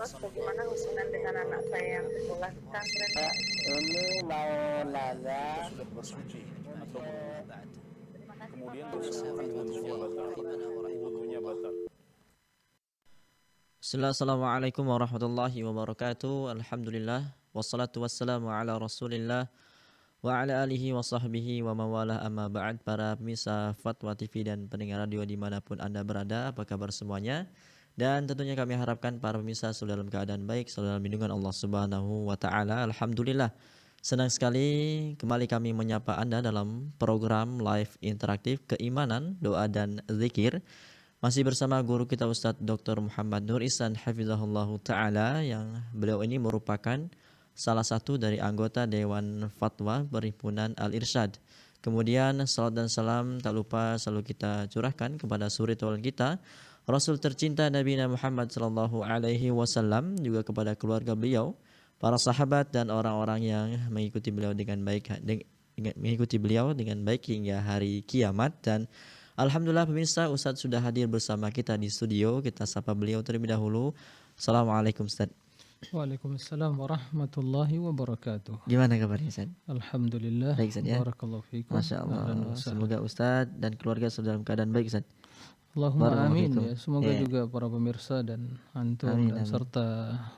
Mas, bagaimana hubungan dengan anak saya yang sekolah pesantren? Ini mau nanya sudah bersuci atau belum. Terima kasih Kemudian Bapak. disebutkan wudunya batal. Wudunya batal. Assalamualaikum warahmatullahi wabarakatuh. Alhamdulillah wassalatu wassalamu ala Rasulillah wa ala alihi wa sahbihi wa mawalah amma ba'd. Para pemirsa Fatwa TV dan pendengar radio dimanapun Anda berada, apa kabar semuanya? Dan tentunya kami harapkan para pemirsa selalu dalam keadaan baik, selalu dalam lindungan Allah Subhanahu wa taala. Alhamdulillah. Senang sekali kembali kami menyapa Anda dalam program live interaktif keimanan, doa dan zikir. Masih bersama guru kita Ustadz Dr. Muhammad Nur Ihsan Hafizahullah Ta'ala, yang beliau ini merupakan salah satu dari anggota Dewan Fatwa Perhimpunan Al-Irsyad. Kemudian salat dan salam tak lupa selalu kita curahkan kepada suri tauladan kita, Rasul tercinta Nabi Muhammad sallallahu alaihi wasallam, juga kepada keluarga beliau, para sahabat dan orang-orang yang mengikuti beliau dengan baik hingga hari kiamat. Dan alhamdulillah pemirsa, Ustadz sudah hadir bersama kita di studio. Kita sapa beliau terlebih dahulu. Assalamualaikum Ustadz. Waalaikumsalam warahmatullahi wabarakatuh. Gimana kabarnya Ustadz? Alhamdulillah. Baik Ustadz ya. Barakallahu fiikum. Masya Allah. Semoga Ustadz dan keluarga sudah dalam keadaan baik Ustadz. Allahumma amin ya. Semoga Ya. juga para pemirsa dan antum Amin, dan amin. serta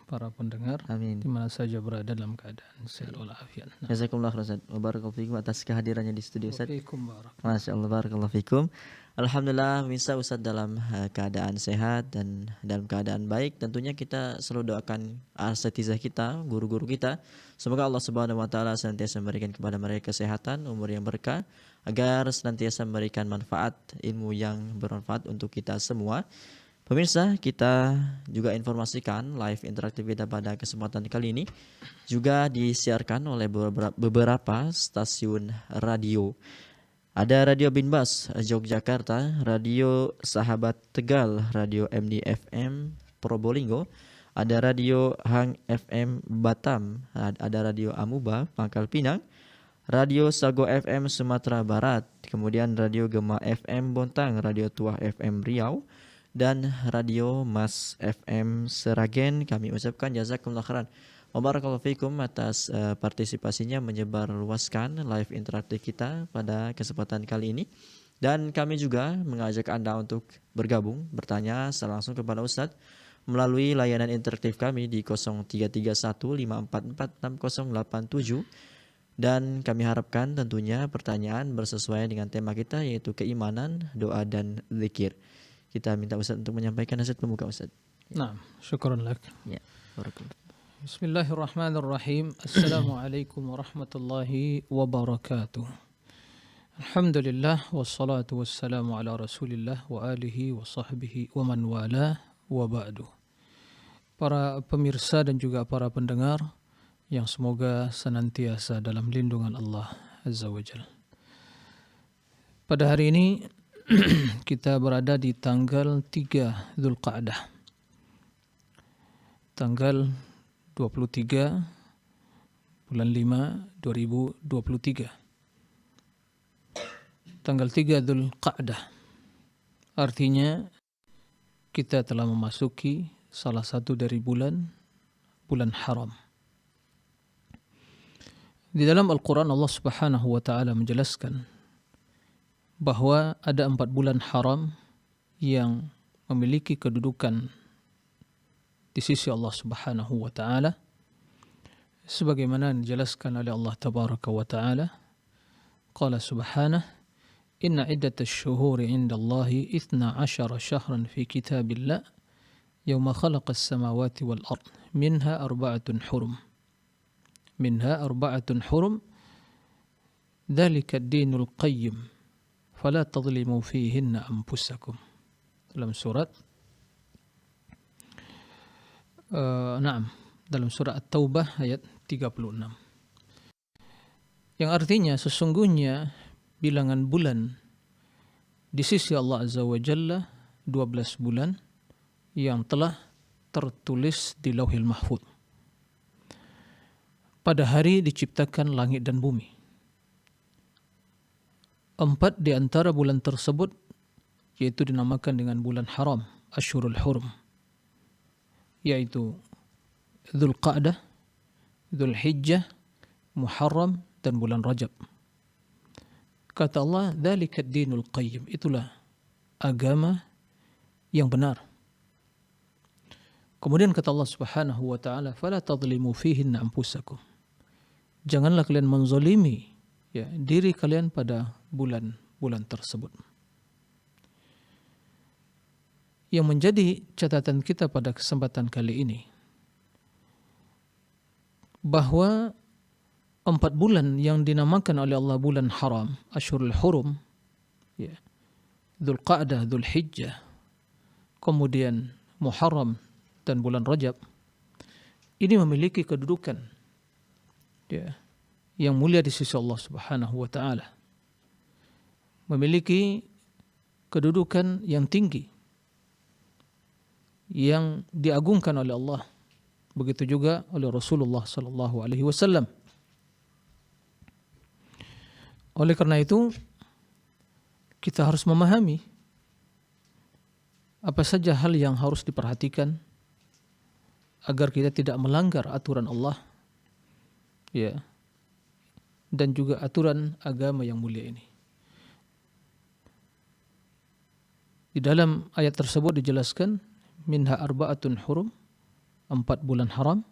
para pendengar Amin. di mana saja berada dalam keadaan sehat walafiat. Jazakumullah khairan Ustadz. Wa barakallahu fikum atas kehadirannya di studio Ustadz. Waalaikum barak. Masya Allah, barakallahu fikum. Alhamdulillah pemirsa, Ustadz dalam keadaan sehat dan dalam keadaan baik. Tentunya kita selalu doakan asatizah kita, guru-guru kita, semoga Allah Subhanahu wa taala senantiasa memberikan kepada mereka kesehatan, umur yang berkah, agar senantiasa memberikan manfaat, ilmu yang bermanfaat untuk kita semua. Pemirsa, kita juga informasikan live interaktif kita pada kesempatan kali ini juga disiarkan oleh beberapa stasiun radio. Ada Radio Binbas Yogyakarta, Radio Sahabat Tegal, Radio MDFM Probolinggo, ada Radio Hang FM Batam, ada Radio Amuba Pangkal Pinang, Radio Sago FM Sumatera Barat, kemudian Radio Gema FM Bontang, Radio Tuah FM Riau, dan Radio Mas FM Seragen. Kami ucapkan jazakumullah khairan wa barakallahu fikum atas partisipasinya menyebar luaskan live interaktif kita pada kesempatan kali ini. Dan kami juga mengajak Anda untuk bergabung, bertanya secara langsung kepada Ustadz melalui layanan interaktif kami di 033154460087. Dan kami harapkan tentunya pertanyaan bersesuaian dengan tema kita, yaitu keimanan, doa dan zikir. Kita minta Ustadz untuk menyampaikan nasihat pembuka Ustadz. Nah, syukran lak. Ya, barakallahu. Bismillahirrahmanirrahim. Assalamualaikum warahmatullahi wabarakatuh. Alhamdulillah wassalatu wassalamu ala Rasulillah wa alihi wa sahbihi wa man wala wa ba'du. Para pemirsa dan juga para pendengar yang semoga senantiasa dalam lindungan Allah Azza wa Jalla. Pada hari ini kita berada di tanggal 3 Dzulqa'dah. Tanggal 23 bulan 5 2023. Tanggal 3 Dzulqa'dah. Artinya kita telah memasuki salah satu dari bulan haram. Di dalam Al-Quran Allah Subhanahu wa taala menjelaskan bahwa ada 4 bulan haram yang memiliki kedudukan di sisi Allah Subhanahu wa taala sebagaimana dijelaskan oleh Allah Tabaraka wa taala. Qala subhanahu inna iddatash syuhuri 'indallahi 12 syahran fi kitabillah yawma khalaqas samawati wal ard minha arba'atun hurum dzalika ad-dinul qayyim fala tadhlimu fihinna anfusakum. Dalam surat dalam surah At-Taubah ayat 36. Yang artinya sesungguhnya bilangan bulan di sisi Allah Azza wa Jalla 12 bulan yang telah tertulis di Lauhil Mahfuz. Pada hari diciptakan langit dan bumi. 4 di antara bulan tersebut yaitu dinamakan dengan bulan haram, Asyhurul Hurum, yaitu Dzulqa'dah, Dzulhijjah, Muharram, dan bulan Rajab. Kata Allah, dzalika ad-dinul qayyim, itulah agama yang benar. Kemudian kata Allah Subhanahu wa taala, fala tadlimu fihinna anfusakum. Janganlah kalian menzalimi diri kalian pada bulan-bulan tersebut. Yang menjadi catatan kita pada kesempatan kali ini, bahwa 4 bulan yang dinamakan oleh Allah bulan haram, Asyhurul Hurum, Dzulqa'dah, Dzulhijjah, kemudian Muharram dan bulan Rajab, ini memiliki kedudukan yang mulia di sisi Allah Subhanahu wa taala. Memiliki kedudukan yang tinggi yang diagungkan oleh Allah. Begitu juga oleh Rasulullah sallallahu alaihi wasallam. Oleh karena itu, kita harus memahami apa saja hal yang harus diperhatikan agar kita tidak melanggar aturan Allah, dan juga aturan agama yang mulia ini. Di dalam ayat tersebut dijelaskan, minha arba'atun hurum, 4 bulan haram.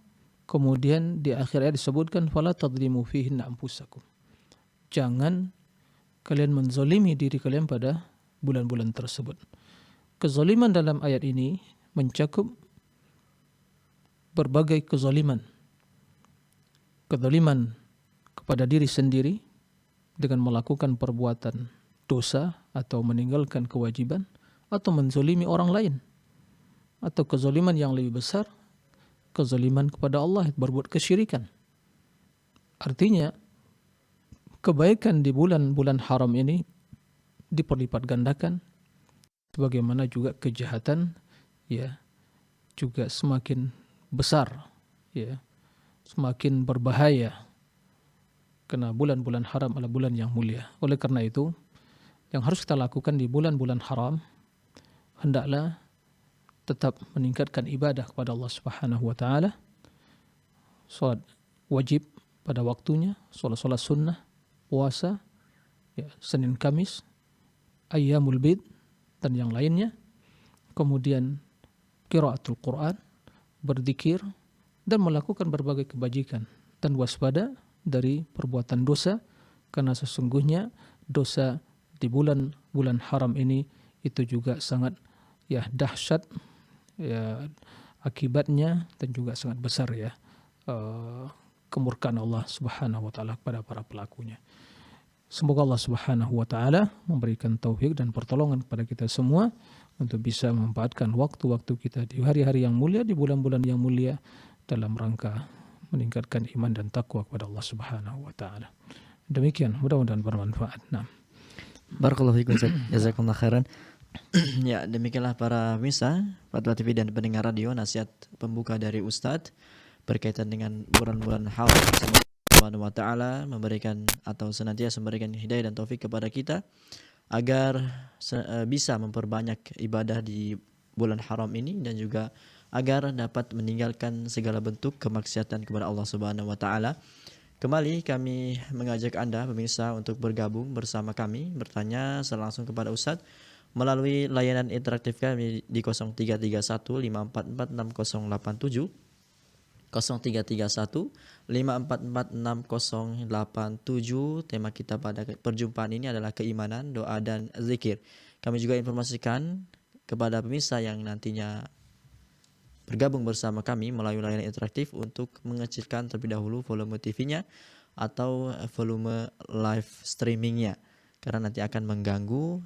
Kemudian di akhir ayat disebutkan, fala tadlimu fihinna anfusakum. Jangan kalian menzalimi diri kalian pada bulan-bulan tersebut. Kezaliman dalam ayat ini mencakup berbagai kezaliman. Kezaliman kepada diri sendiri dengan melakukan perbuatan dosa atau meninggalkan kewajiban, atau menzalimi orang lain, atau kezaliman yang lebih besar, kezaliman kepada Allah, berbuat kesyirikan. Artinya kebaikan di bulan-bulan haram ini diperlipat gandakan, sebagaimana juga kejahatan juga semakin besar, semakin berbahaya, karena bulan-bulan haram adalah bulan yang mulia. Oleh karena itu, yang harus kita lakukan di bulan-bulan haram, hendaklah tetap meningkatkan ibadah kepada Allah Subhanahu wa taala. Salat wajib pada waktunya, salat sunnah, puasa, Senin Kamis, Ayyamul Bid dan yang lainnya. Kemudian qiraatul Quran, berzikir, dan melakukan berbagai kebajikan, dan waspada dari perbuatan dosa, karena sesungguhnya dosa di bulan-bulan haram ini itu juga sangat dahsyat akibatnya, dan juga sangat besar kemurkaan Allah Subhanahu wa taala kepada para pelakunya. Semoga Allah Subhanahu wa taala memberikan taufik dan pertolongan kepada kita semua untuk bisa memanfaatkan waktu-waktu kita di hari-hari yang mulia, di bulan-bulan yang mulia, dalam rangka meningkatkan iman dan takwa kepada Allah Subhanahu wa taala. Demikian, mudah-mudahan bermanfaat. Nah, Barakallahu fiikum Ustaz. Jazakumullah khairan. Ya, demikianlah para pemirsa Fatwa TV dan pendengar radio, nasihat pembuka dari Ustadz berkaitan dengan bulan-bulan haram. Semoga Allah Subhanahu wa taala memberikan atau senantiasa memberikan hidayah dan taufik kepada kita agar bisa memperbanyak ibadah di bulan haram ini, dan juga agar dapat meninggalkan segala bentuk kemaksiatan kepada Allah Subhanahu wa taala. Kembali kami mengajak Anda pemirsa untuk bergabung bersama kami, bertanya secara langsung kepada Ustadz melalui layanan interaktif kami di 0331 544 6087, 0331 544 6087. Tema kita pada perjumpaan ini adalah keimanan, doa, dan zikir. Kami juga informasikan kepada pemirsa yang nantinya bergabung bersama kami melalui layanan interaktif untuk mengecilkan terlebih dahulu volume TV-nya atau volume live streaming-nya, karena nanti akan mengganggu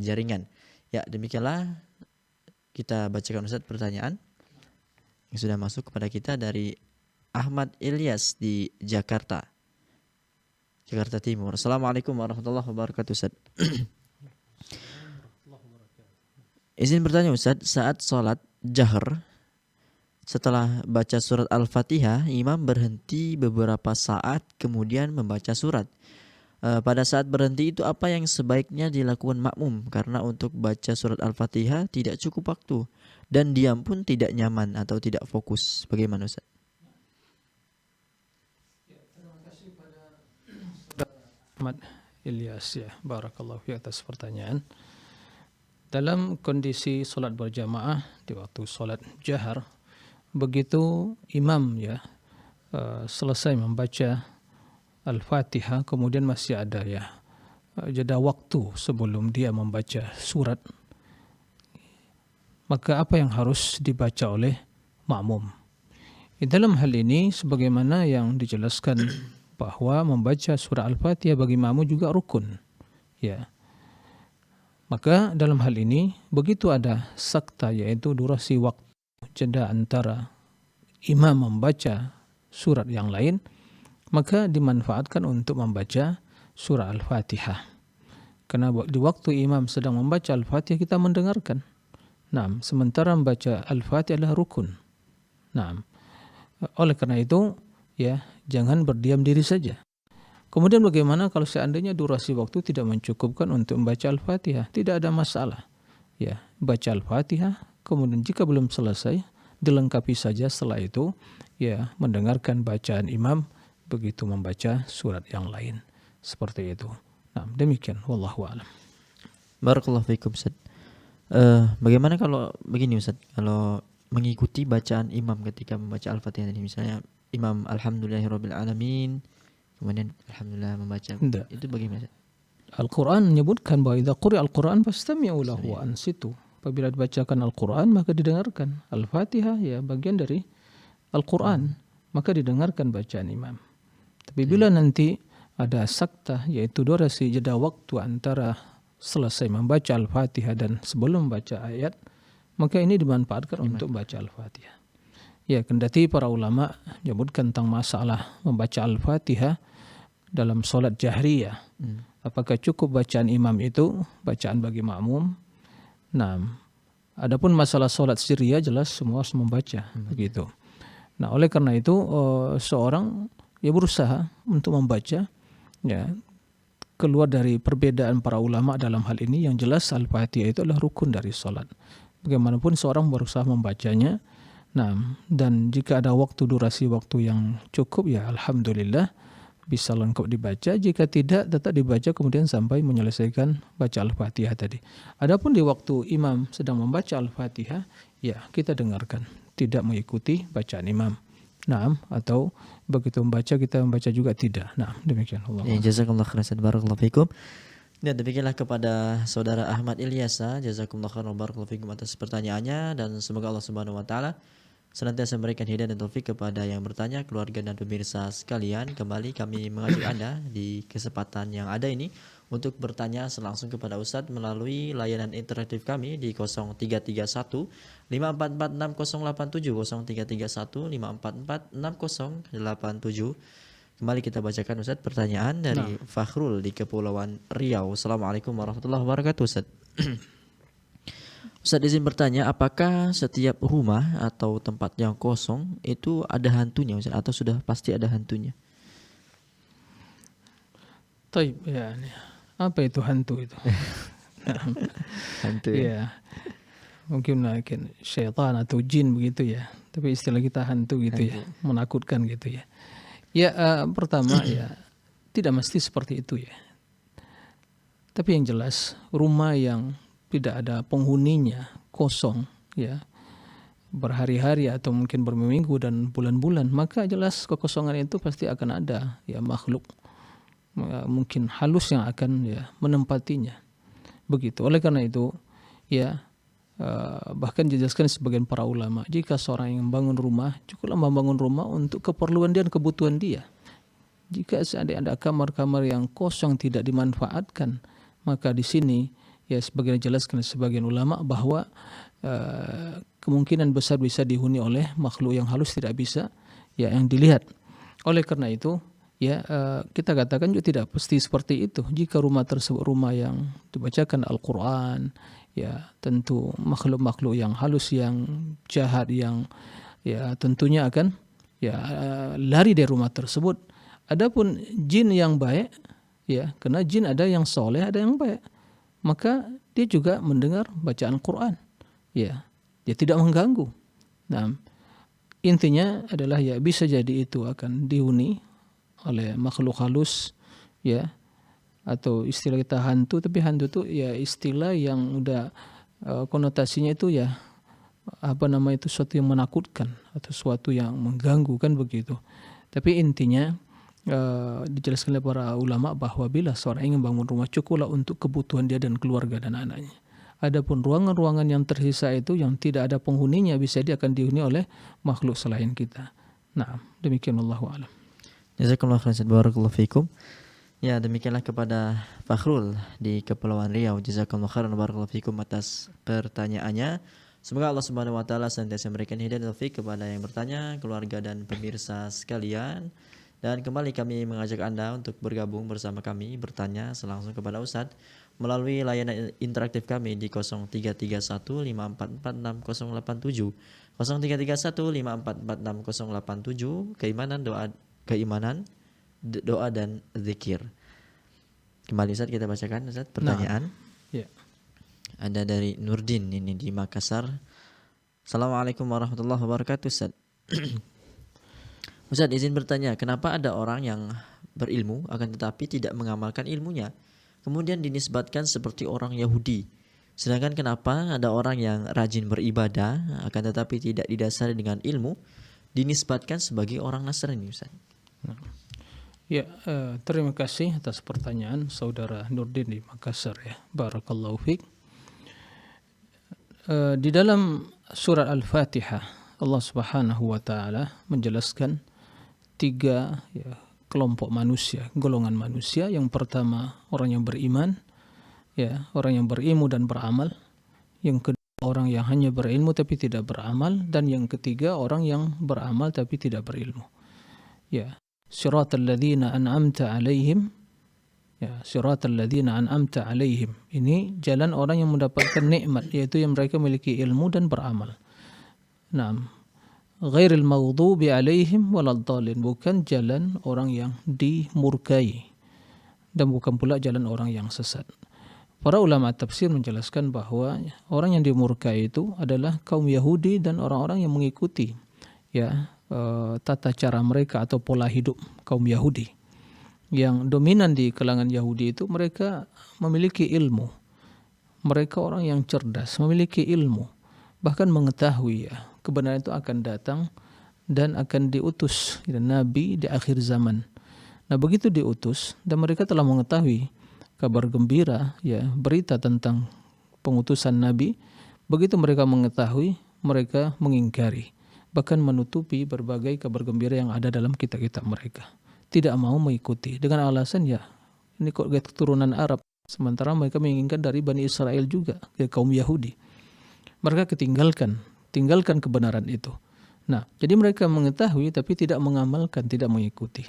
jaringan. Ya, demikianlah kita bacakan Ustaz pertanyaan yang sudah masuk kepada kita dari Ahmad Ilyas di Jakarta Timur. Assalamualaikum warahmatullahi wabarakatuh Ustaz. Izin bertanya Ustaz, saat sholat jahar setelah baca surat Al-Fatihah, imam berhenti beberapa saat kemudian membaca surat. Pada saat berhenti itu apa yang sebaiknya dilakukan makmum? Karena untuk baca surat Al-Fatihah tidak cukup waktu dan diam pun tidak nyaman atau tidak fokus. Bagaimana Ustaz? Ahmad Ilyas ya, barakallahu fi atas pertanyaan. Dalam kondisi solat berjamaah di waktu solat jahar, begitu imam ya selesai membaca Al-Fatihah, kemudian masih ada ya jeda waktu sebelum dia membaca surat, maka apa yang harus dibaca oleh makmum? Dalam hal ini sebagaimana yang dijelaskan bahwa membaca surah Al-Fatihah bagi makmum juga rukun. Ya. Maka dalam hal ini begitu ada sakta, yaitu durasi waktu jeda antara imam membaca surat yang lain, maka dimanfaatkan untuk membaca surah Al-Fatihah. Karena di waktu imam sedang membaca Al-Fatihah kita mendengarkan. Nah, sementara membaca Al-Fatihah adalah rukun. Nah, oleh karena itu ya jangan berdiam diri saja. Kemudian bagaimana kalau seandainya durasi waktu tidak mencukupkan untuk membaca Al-Fatihah? Tidak ada masalah. Ya, baca Al-Fatihah, kemudian jika belum selesai dilengkapi saja setelah itu ya mendengarkan bacaan imam begitu membaca surat yang lain. Seperti itu. Nah, demikian wallahu a'lam. Barakallahu fiikum Ustaz. Bagaimana kalau begini Ustaz, kalau mengikuti bacaan imam ketika membaca Al-Fatihah tadi, misalnya imam alhamdulillahirabbil alamin kemudian alhamdulillah membaca, Tidak. itu bagaimana? Al-Quran menyebutkan bahwa idza quri'a al-Quran fastami'u lahu wa ansitu. Apabila dibacakan Al-Quran maka didengarkan. Al-Fatihah ya bagian dari Al-Quran, maka didengarkan bacaan imam. Tapi bila nanti ada sakta, yaitu durasi jeda waktu antara selesai membaca Al-Fatihah dan sebelum membaca ayat, maka ini dimanfaatkan untuk baca Al-Fatihah. Ya, kendati para ulama menyebutkan tentang masalah membaca Al-Fatihah dalam solat jahriyah. Apakah cukup bacaan imam itu bacaan bagi makmum? Nah, adapun masalah solat sirriyah jelas semua harus membaca, begitu. Nah, oleh karena itu seorang ya berusaha untuk membaca, ya keluar dari perbedaan para ulama dalam hal ini. Yang jelas Al-Fatihah itu adalah rukun dari solat. Bagaimanapun seorang berusaha membacanya. Nah, dan jika ada waktu durasi waktu yang cukup ya alhamdulillah bisa lengkap dibaca. Jika tidak tetap dibaca kemudian sampai menyelesaikan baca Al-Fatihah tadi. Adapun di waktu imam sedang membaca Al-Fatihah ya kita dengarkan, tidak mengikuti bacaan imam. Nah, atau begitu membaca kita membaca juga tidak. Nah, demikian Allah. Ya, jazakallahu khairan, barakallahu fikum. Dan demikianlah kepada saudara Ahmad Ilyasa, jazakumullah khairan barakallahu fikum atas pertanyaannya, dan semoga Allah Subhanahu wa taala senantiasa memberikan hidayah dan taufik kepada yang bertanya, keluarga dan pemirsa sekalian. Kembali kami mengajak Anda di kesempatan yang ada ini untuk bertanya langsung kepada Ustadz melalui layanan interaktif kami di 0331 544 6087, 0331 544 6087. Kembali kita bacakan Ustadz pertanyaan dari Fakhrul di Kepulauan Riau. Assalamualaikum warahmatullahi wabarakatuh Ustadz. Ustadz izin bertanya, apakah setiap rumah atau tempat yang kosong itu ada hantunya Ustadz, atau sudah pasti ada hantunya? Taib, ya. Apa itu hantu itu? Hantu ya. Mungkin syaitan atau jin begitu ya. Tapi istilah kita hantu gitu ya, menakutkan gitu ya. Ya, pertama ya tidak mesti seperti itu ya. Tapi yang jelas rumah yang tidak ada penghuninya, kosong ya, berhari-hari atau mungkin berminggu dan bulan-bulan, maka jelas kekosongan itu pasti akan ada ya makhluk mungkin halus yang akan ya menempatinya. Begitu. Oleh karena itu ya bahkan dijelaskan sebagian para ulama, jika seorang yang membangun rumah, cukuplah membangun rumah untuk keperluan dia dan kebutuhan dia. Jika seandainya ada kamar-kamar yang kosong tidak dimanfaatkan, maka di sini ya sebagian dijelaskan sebagian ulama bahwa kemungkinan besar bisa dihuni oleh makhluk yang halus, tidak bisa ya yang dilihat. Oleh karena itu ya kita katakan juga tidak pasti seperti itu. Jika rumah tersebut rumah yang dibacakan Al-Quran, ya tentu makhluk-makhluk yang halus, yang jahat, yang ya tentunya akan ya lari dari rumah tersebut. Adapun jin yang baik ya, karena jin ada yang soleh, ada yang baik, maka dia juga mendengar bacaan Quran ya, dia tidak mengganggu. Nah, intinya adalah ya bisa jadi itu akan dihuni oleh makhluk halus ya, atau istilah kita hantu, tapi hantu itu ya istilah yang udah konotasinya itu ya itu sesuatu yang menakutkan atau sesuatu yang mengganggu kan begitu. Tapi intinya dijelaskan oleh para ulama bahwa bila seorang ingin bangun rumah, cukuplah untuk kebutuhan dia dan keluarga dan anaknya. Adapun ruangan-ruangan yang tersisa itu yang tidak ada penghuninya, bisa dia akan dihuni oleh makhluk selain kita. Nah, demikian wallahu a'lam. Jazakallahu khairan, barakallahu fikum. Ya, demikianlah kepada Fakhrul di Kepulauan Riau. Jazakallahu khairan barakallahu fikum atas pertanyaannya. Semoga Allah Subhanahu wa taala senantiasa memberikan hidayah dan taufik kepada yang bertanya, keluarga dan pemirsa sekalian. Dan kembali kami mengajak Anda untuk bergabung bersama kami, bertanya langsung kepada Ustadz melalui layanan interaktif kami di 0331544687. 0331544687. Doa dan zikir. Kembali Ustaz, kita bacakan Ustaz pertanyaan. Ya. Ada dari Nurdin ini di Makassar. Assalamualaikum warahmatullahi wabarakatuh Ustaz. Ustaz, izin bertanya, kenapa ada orang yang berilmu akan tetapi tidak mengamalkan ilmunya, kemudian dinisbatkan seperti orang Yahudi? Sedangkan kenapa ada orang yang rajin beribadah akan tetapi tidak didasari dengan ilmu, dinisbatkan sebagai orang Nasrani Ustaz? Ya, terima kasih atas pertanyaan saudara Nurdin di Makassar ya. Barakallahu fiik. Di dalam surat Al-Fatihah Allah Subhanahu wa taala menjelaskan 3 kelompok manusia, golongan manusia. Yang pertama orang yang beriman, ya, orang yang berilmu dan beramal. Yang kedua orang yang hanya berilmu tapi tidak beramal, dan yang ketiga orang yang beramal tapi tidak berilmu. Ya. Siratal ladzina an'amta 'alaihim, ya, siratal ladzina an'amta 'alaihim. Ini jalan orang yang mendapatkan nikmat, yaitu yang mereka memiliki ilmu dan beramal. Naam. Ghairil maghdubi 'alaihim waladdallin, bukan jalan orang yang dimurkai dan bukan pula jalan orang yang sesat. Para ulama tafsir menjelaskan bahwa orang yang dimurkai itu adalah kaum Yahudi dan orang-orang yang mengikuti tata cara mereka atau pola hidup kaum Yahudi. Yang dominan di kalangan Yahudi itu mereka memiliki ilmu. Mereka orang yang cerdas, memiliki ilmu, bahkan mengetahui kebenaran itu akan datang dan akan diutus Nabi di akhir zaman. Nah, begitu diutus dan mereka telah mengetahui kabar gembira, berita tentang pengutusan Nabi, begitu mereka mengetahui, mereka mengingkari, bahkan menutupi berbagai kabar gembira yang ada dalam kitab-kitab mereka. Tidak mau mengikuti dengan alasan ini kok keturunan Arab, sementara mereka menginginkan dari Bani Israel juga, kaum Yahudi. Mereka tinggalkan kebenaran itu. Nah, jadi mereka mengetahui tapi tidak mengamalkan, tidak mengikuti.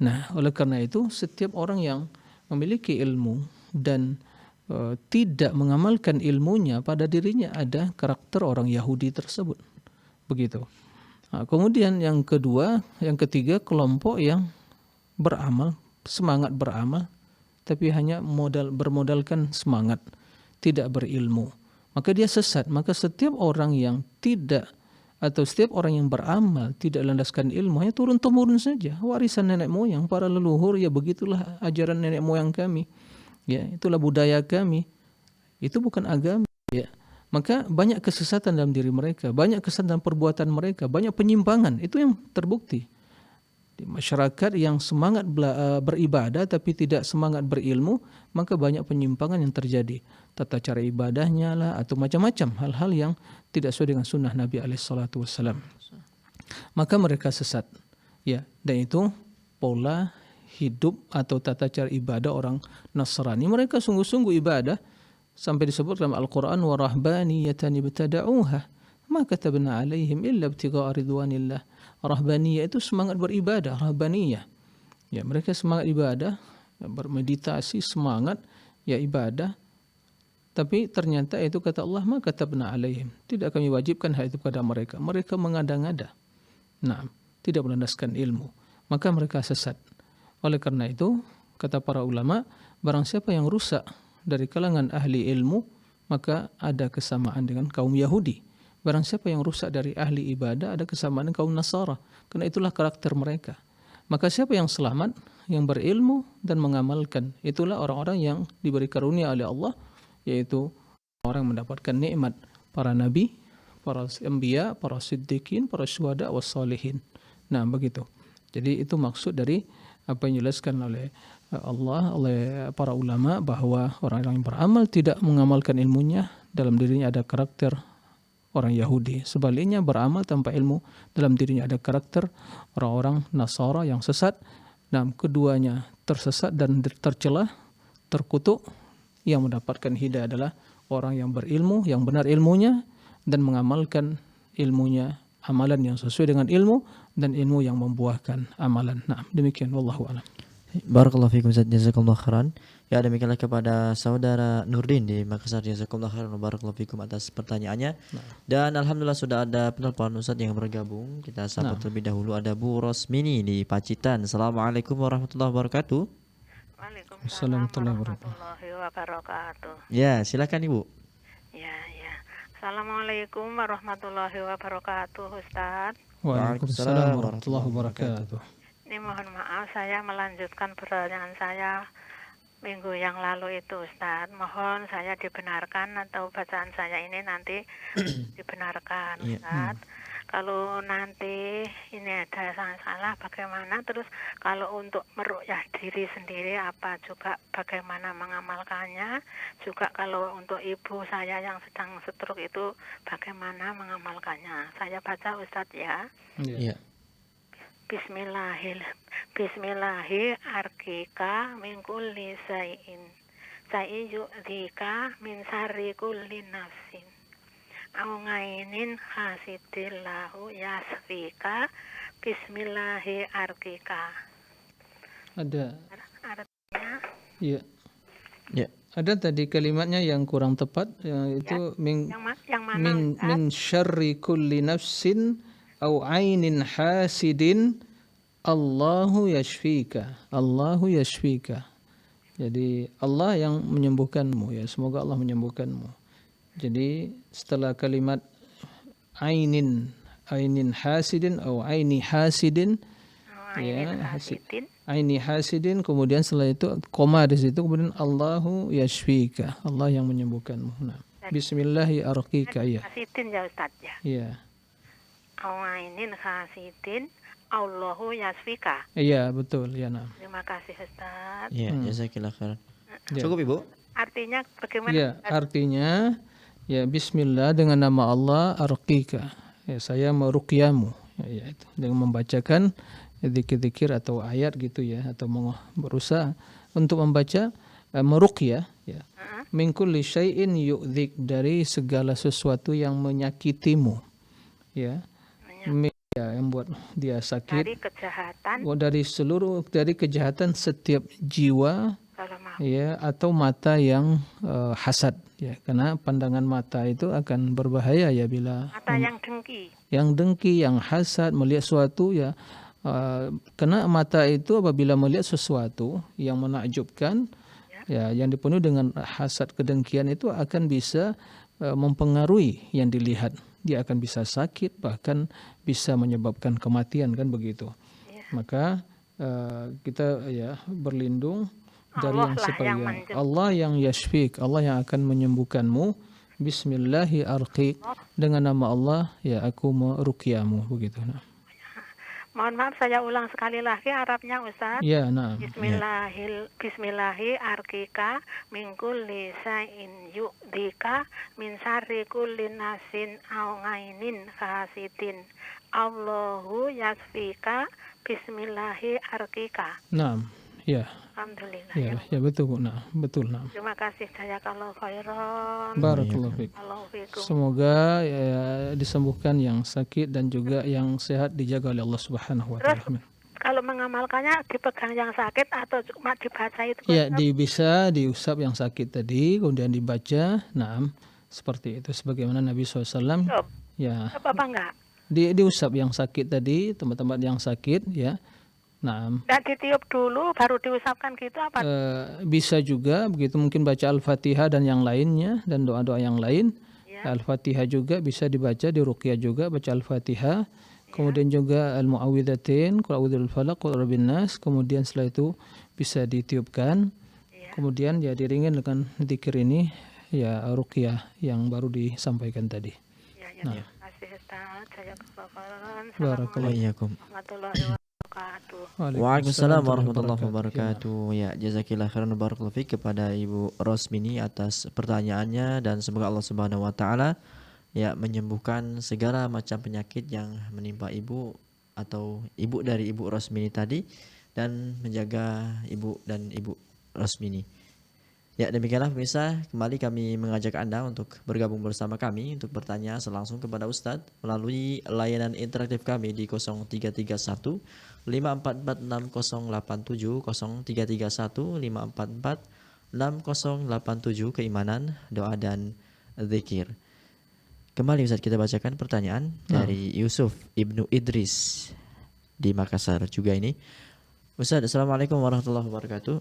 Nah, oleh karena itu setiap orang yang memiliki ilmu dan tidak mengamalkan ilmunya, pada dirinya ada karakter orang Yahudi tersebut. Begitu. Nah, kemudian yang ketiga kelompok yang beramal, semangat beramal, tapi hanya bermodalkan semangat, tidak berilmu. Maka dia sesat. Maka setiap orang yang setiap orang yang beramal tidak landaskan ilmu, hanya turun-temurun saja, warisan nenek moyang, para leluhur, begitulah ajaran nenek moyang kami. Itulah budaya kami. Itu bukan agama, Maka banyak kesesatan dalam diri mereka, banyak kesesatan dalam perbuatan mereka, banyak penyimpangan. Itu yang terbukti. Di masyarakat yang semangat beribadah tapi tidak semangat berilmu, maka banyak penyimpangan yang terjadi. Tata cara ibadahnya lah, atau macam-macam hal-hal yang tidak sesuai dengan sunnah Nabi SAW. Maka mereka sesat. Dan itu pola hidup atau tata cara ibadah orang Nasrani. Mereka sungguh-sungguh ibadah, sampai disebut dalam Al-Quran, wa rahbaniyatan ibtada'uha ma katabna alaihim illa ibtigha'a ridwanillah. Rahbaniyah itu semangat beribadah, rahbaniyah. Mereka semangat ibadah, bermeditasi, semangat ibadah. Tapi ternyata itu kata Allah, ma katabna alaihim, tidak kami wajibkan hal itu kepada mereka. Mereka mengada-ngada. Nah, tidak melandaskan ilmu. Maka mereka sesat. Oleh karena itu, kata para ulama, barang siapa yang rusak dari kalangan ahli ilmu, maka ada kesamaan dengan kaum Yahudi. Barang siapa yang rusak dari ahli ibadah, ada kesamaan dengan kaum Nasara. Karena itulah karakter mereka. Maka siapa yang selamat? Yang berilmu dan mengamalkan. Itulah orang-orang yang diberi karunia oleh Allah, yaitu orang yang mendapatkan nikmat para nabi, para anbiya, para siddiqin, para syuhada wassalihin. Nah, begitu. Jadi itu maksud dari apa yang dijelaskan oleh Allah, oleh para ulama, bahwa orang-orang yang beramal tidak mengamalkan ilmunya, dalam dirinya ada karakter orang Yahudi. Sebaliknya beramal tanpa ilmu, dalam dirinya ada karakter orang-orang Nasara yang sesat. Nah, keduanya tersesat dan tercelah, terkutuk. Yang mendapatkan hidayah adalah orang yang berilmu, yang benar ilmunya, dan mengamalkan ilmunya, amalan yang sesuai dengan ilmu, dan ilmu yang membuahkan amalan. Nah, demikian, wallahu a'lam. Barakallahu fikum Ustaz, jazakallahu khairan. Ya, demikianlah kepada saudara Nurdin di Makassar, jazakallahu khairan, barakallahu fikum atas pertanyaannya. Dan alhamdulillah sudah ada penelpon Ustaz yang bergabung. Kita sambut terlebih dahulu, ada Bu Rosmini di Pacitan. Assalamualaikum warahmatullahi wabarakatuh. Waalaikumsalam warahmatullahi wabarakatuh. Ya, silakan Ibu. Ya. Assalamualaikum warahmatullahi wabarakatuh, Ustaz. Waalaikumsalam warahmatullahi wabarakatuh. Ini mohon maaf, saya melanjutkan pertanyaan saya minggu yang lalu itu, Ustaz. Mohon saya dibenarkan atau bacaan saya ini nanti dibenarkan, Ustaz. Kalau nanti ini ada yang salah bagaimana, terus kalau untuk meruqyah diri sendiri apa juga bagaimana mengamalkannya, juga kalau untuk ibu saya yang sedang stroke itu bagaimana mengamalkannya. Saya baca, Ustadz, ya. Iya. Bismillahi arkika min kulli sayin yu'dika min syarri kulli nafsin au ngainin hasidillahu yasfika. Bismillahi arkika. Ada. Artinya? Iya. Ya. Ada tadi kalimatnya yang kurang tepat, itu yang mana, min syarri kulli nafsin au ainin hasidin Allahu yashfika. Allahu yashfika. Jadi Allah yang menyembuhkanmu, ya, semoga Allah menyembuhkanmu. Jadi setelah kalimat ainin hasidin atau aini hasidin, aini hasidin, kemudian setelah itu koma di situ, kemudian Allahu yashfika, Allah yang menyembuhkanmu. Nah, bismillahi arqika, ya. Hasidin ya, Ustaz, ya. Iya. Ainin hasidin Allahu yashfika. Iya, betul, ya, nah. Terima kasih, Ustaz. Iya, jazakallahu khairan. Ya. Cukup Ibu? Artinya bagaimana? Ya, artinya ya bismillah, dengan nama Allah arqika. Ya, saya meruqyamu. Ya, itu dengan membacakan zikir-zikir atau ayat gitu ya, atau berusaha untuk membaca meruqyah, ya. Min kulli syai'in yu'dzik, dari segala sesuatu yang menyakitimu. Ya. Ya, yang buat dia sakit. Dari kejahatan. Dari kejahatan setiap jiwa, ya, atau mata yang hasad, ya, karena pandangan mata itu akan berbahaya, ya, bila mata yang dengki, yang hasad melihat sesuatu, ya, karena mata itu apabila melihat sesuatu yang menakjubkan, ya, yang dipenuhi dengan hasad, kedengkian, itu akan bisa mempengaruhi yang dilihat. Dia akan bisa sakit, bahkan bisa menyebabkan kematian, kan begitu. Maka kita, ya, berlindung dari yang seperti Allah yang yashfik, Allah yang akan menyembuhkanmu. Bismillahi arqiq, dengan nama Allah, ya, aku meruqyamu, begitu. Nah. Mohon maaf, saya ulang sekali lagi Arabnya, Ustaz. Ya, nah. Bismillahi arkika min kulli sayin yu'dika min syarri kulli nasin au ngainin hasidin Allahu yasfika. Bismillahi arkika. Nah, ya. Alhamdulillah. Ya, betul, Bu. Nah, betul, nah. Terima kasih, jazakallahu khairan. Barakallahu fiik. Semoga, ya, disembuhkan yang sakit dan juga yang sehat dijaga oleh Allah Subhanahu wa taala. Kalau mengamalkannya dipegang yang sakit atau cuma dibaca itu? Ya, bisa diusap yang sakit tadi, kemudian dibaca. Nah, seperti itu, sebagaimana Nabi SAW. Ya. Apa enggak? Diusap yang sakit tadi, tempat-tempat yang sakit, ya. Nah, dan ditiup dulu baru diusapkan gitu apa? Bisa juga begitu, mungkin baca Al-Fatihah dan yang lainnya, dan doa-doa yang lain. Ya. Al-Fatihah juga bisa dibaca, di ruqyah juga baca Al-Fatihah, kemudian juga al-muawwidzatain, qul a'udzu birabbil falaq, qul rabbin nas, kemudian setelah itu bisa ditiupkan, Iya. kemudian ya diiringin dengan zikir ini, ya ruqyah yang baru disampaikan tadi. Ya, Nah. terima kasih Ustaz. Saya kebawakan. Barakallahu. Assalamualaikum Waalaikum. warahmatullahi wabarakatuh. Waalaikumsalam warahmatullahi wabarakatuh. Ya, jazakillah khairan barakallahu fiik kepada Ibu Rosmini atas pertanyaannya, dan semoga Allah Subhanahu wa taala ya menyembuhkan segala macam penyakit yang menimpa Ibu atau ibu dari Ibu Rosmini tadi, dan menjaga Ibu dan Ibu Rosmini. Ya, demikianlah pemirsa, kembali kami mengajak Anda untuk bergabung bersama kami untuk bertanya langsung kepada Ustadz melalui layanan interaktif kami di 0331 544 6087, 0331 544 6087, keimanan, doa dan zikir. Kembali Ustadz, kita bacakan pertanyaan dari Yusuf Ibnu Idris di Makassar juga ini. Ustadz, Assalamualaikum warahmatullahi wabarakatuh.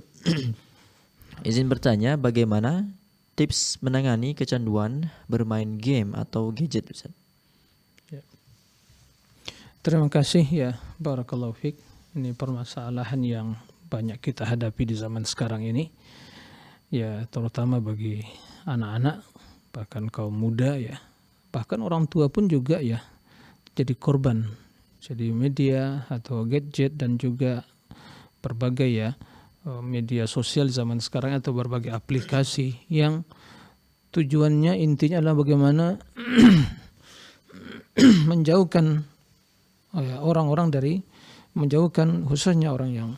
Izin bertanya, bagaimana tips menangani kecanduan bermain game atau gadget, Ustaz? Terima kasih ya, barakallahu fiik. Ini permasalahan yang banyak kita hadapi di zaman sekarang ini. Ya, terutama bagi anak-anak, bahkan kaum muda ya. Bahkan orang tua pun juga ya jadi korban. Jadi media atau gadget dan juga berbagai ya media sosial zaman sekarang atau berbagai aplikasi yang tujuannya intinya adalah bagaimana menjauhkan orang-orang dari, menjauhkan khususnya orang yang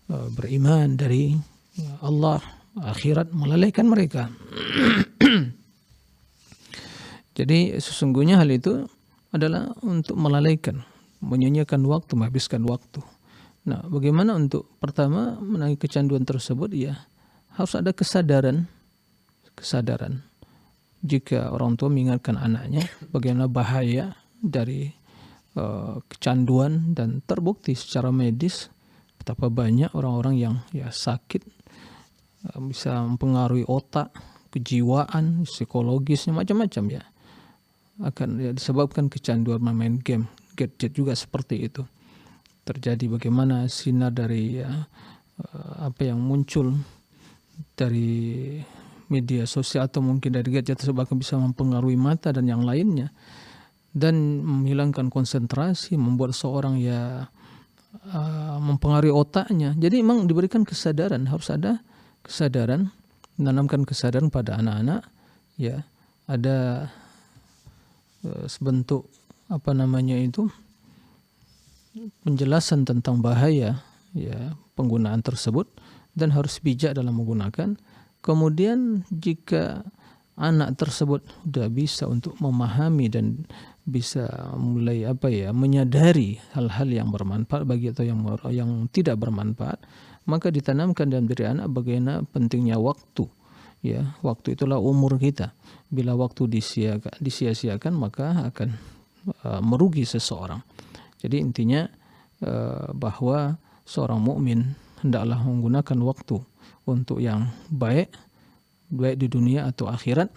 beriman dari Allah, akhirat, melalaikan mereka. Jadi sesungguhnya hal itu adalah untuk melalaikan, menyia-nyiakan waktu, menghabiskan waktu. Nah, bagaimana untuk pertama menangani kecanduan tersebut? Ya, harus ada kesadaran. Jika orang tua mengingatkan anaknya bagaimana bahaya dari kecanduan, dan terbukti secara medis betapa banyak orang-orang yang ya sakit, bisa mempengaruhi otak, kejiwaan, psikologisnya, macam-macam ya, akan ya, disebabkan kecanduan main game, gadget juga seperti itu. Terjadi bagaimana sinar dari apa yang muncul dari media sosial atau mungkin dari gadget tersebut bisa mempengaruhi mata dan yang lainnya, dan menghilangkan konsentrasi, membuat seorang ya mempengaruhi otaknya. Jadi memang diberikan kesadaran, harus ada kesadaran, menanamkan kesadaran pada anak-anak ya. Ada sebentuk apa namanya itu, penjelasan tentang bahaya ya penggunaan tersebut, dan harus bijak dalam menggunakan. Kemudian jika anak tersebut sudah bisa untuk memahami dan bisa mulai menyadari hal-hal yang bermanfaat bagi atau yang tidak bermanfaat, maka ditanamkan dalam diri anak bagaimana pentingnya waktu. Ya, waktu itulah umur kita. Bila waktu disia-siakan maka akan merugi seseorang. Jadi intinya bahwa seorang mukmin hendaklah menggunakan waktu untuk yang baik di dunia atau akhirat,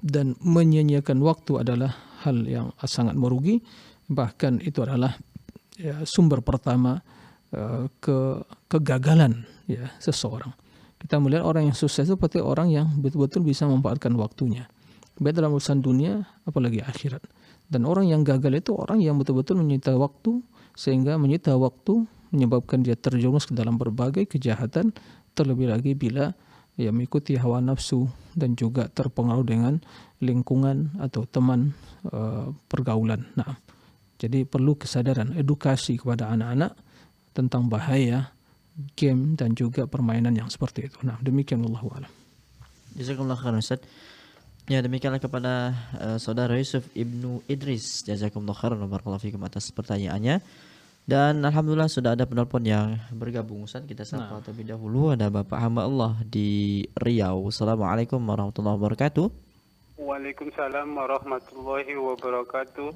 dan menyia-nyiakan waktu adalah hal yang sangat merugi. Bahkan itu adalah ya, sumber pertama kegagalan ya seseorang. Kita melihat orang yang sukses itu seperti orang yang betul-betul bisa memanfaatkan waktunya, baik dalam urusan dunia apalagi akhirat. Dan orang yang gagal itu orang yang betul-betul menyita waktu, sehingga menyita waktu menyebabkan dia terjerumus ke dalam berbagai kejahatan, terlebih lagi bila ya mengikuti hawa nafsu dan juga terpengaruh dengan lingkungan atau teman pergaulan. Nah, jadi perlu kesadaran, edukasi kepada anak-anak tentang bahaya game dan juga permainan yang seperti itu. Nah, demikian wallahu a'lam. Jazakumullah khairan Ustaz. Ya, demikianlah kepada saudara Yusuf Ibnu Idris. Jazakumullah khairan wa barakallahu fikum atas pertanyaannya. Dan alhamdulillah sudah ada penelpon yang bergabung, Ustaz. Kita sapa terlebih dahulu. Ada Bapak hamba Allah di Riau. Assalamualaikum warahmatullahi wabarakatuh. Waalaikumsalam warahmatullahi wabarakatuh.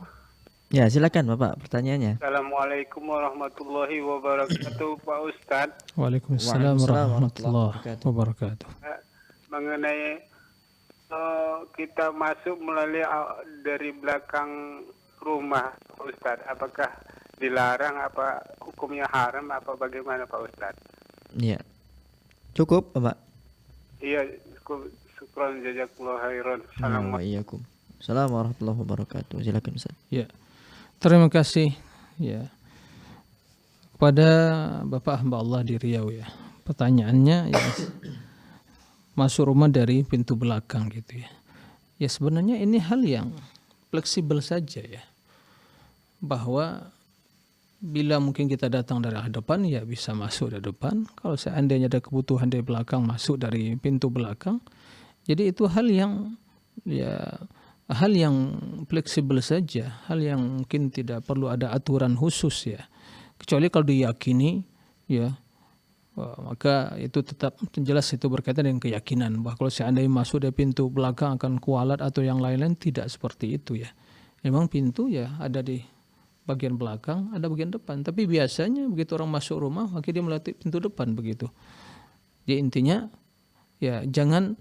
Ya, silakan Bapak pertanyaannya. Assalamualaikum warahmatullahi wabarakatuh, Pak Ustadz. Waalaikumsalam warahmatullahi wabarakatuh. Mengenai kita masuk melalui dari belakang rumah Ustadz? Apakah dilarang, apa hukumnya haram, apa bagaimana Pak Ustadz? Iya. Cukup, Bapak? Iya, syukran jazakallahu khairan. Assalamualaikum. Waalaikumsalam. Assalamualaikum warahmatullahi wabarakatuh. Silakan Ustaz. Ya, terima kasih ya kepada Bapak hamba Allah di Riau ya. Pertanyaannya ya, masuk rumah dari pintu belakang gitu ya. Ya sebenarnya ini hal yang fleksibel saja ya. Bahwa bila mungkin kita datang dari arah depan ya bisa masuk dari depan. Kalau seandainya ada kebutuhan dari belakang masuk dari pintu belakang. Jadi itu hal yang fleksibel saja, hal yang mungkin tidak perlu ada aturan khusus ya. Kecuali kalau diyakini ya, maka itu tetap jelas itu berkaitan dengan keyakinan bahwa kalau seandainya masuk dari pintu belakang akan kualat atau yang lain-lain, tidak seperti itu ya. Memang pintu ya ada di bagian belakang, ada bagian depan. Tapi biasanya begitu orang masuk rumah, maka dia melalui pintu depan begitu. Jadi intinya ya jangan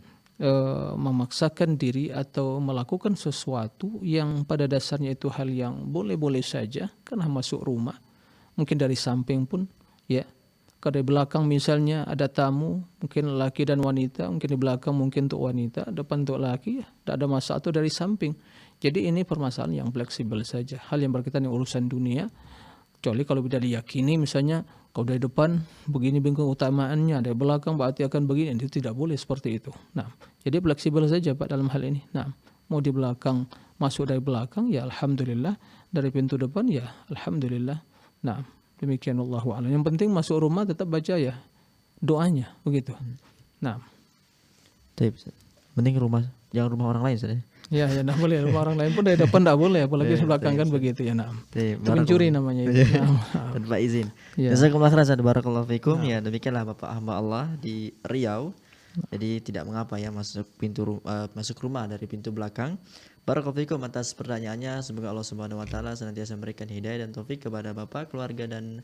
memaksakan diri atau melakukan sesuatu yang pada dasarnya itu hal yang boleh-boleh saja karena masuk rumah. Mungkin dari samping pun ya. Kalau dari belakang misalnya ada tamu, mungkin laki dan wanita, mungkin di belakang mungkin untuk wanita, depan untuk laki, ya, tidak ada masalah, atau dari samping. Jadi ini permasalahan yang fleksibel saja. Hal yang berkaitan dengan urusan dunia, kecuali kalau tidak diyakini misalnya kalau dari depan begini bingkung utamaannya, dari belakang berarti akan begini, itu tidak boleh seperti itu. Nah, jadi fleksibel saja Pak dalam hal ini. Nah, mau di belakang, masuk dari belakang, ya alhamdulillah. Dari pintu depan, ya alhamdulillah. Nah, demikian wallahu a'lam. Yang penting masuk rumah tetap baca ya doanya, begitu. Nah, Mending rumah, jangan rumah orang lain Ustaz. ya tidak boleh. Rumah orang lain pun dari depan tidak boleh, apalagi di belakang kan begitu ya. Nah, itu mencuri namanya itu. Tanpa izin. Ya. Jazakumullah khairan, barakallahu fikum. Ya, demikianlah Bapak hamba Allah di Riau. Jadi tidak mengapa ya masuk masuk rumah dari pintu belakang. Barakallahu fikum atas pertanyaannya. Semoga Allah Subhanahu wa taala senantiasa memberikan hidayah dan taufik kepada Bapak, keluarga dan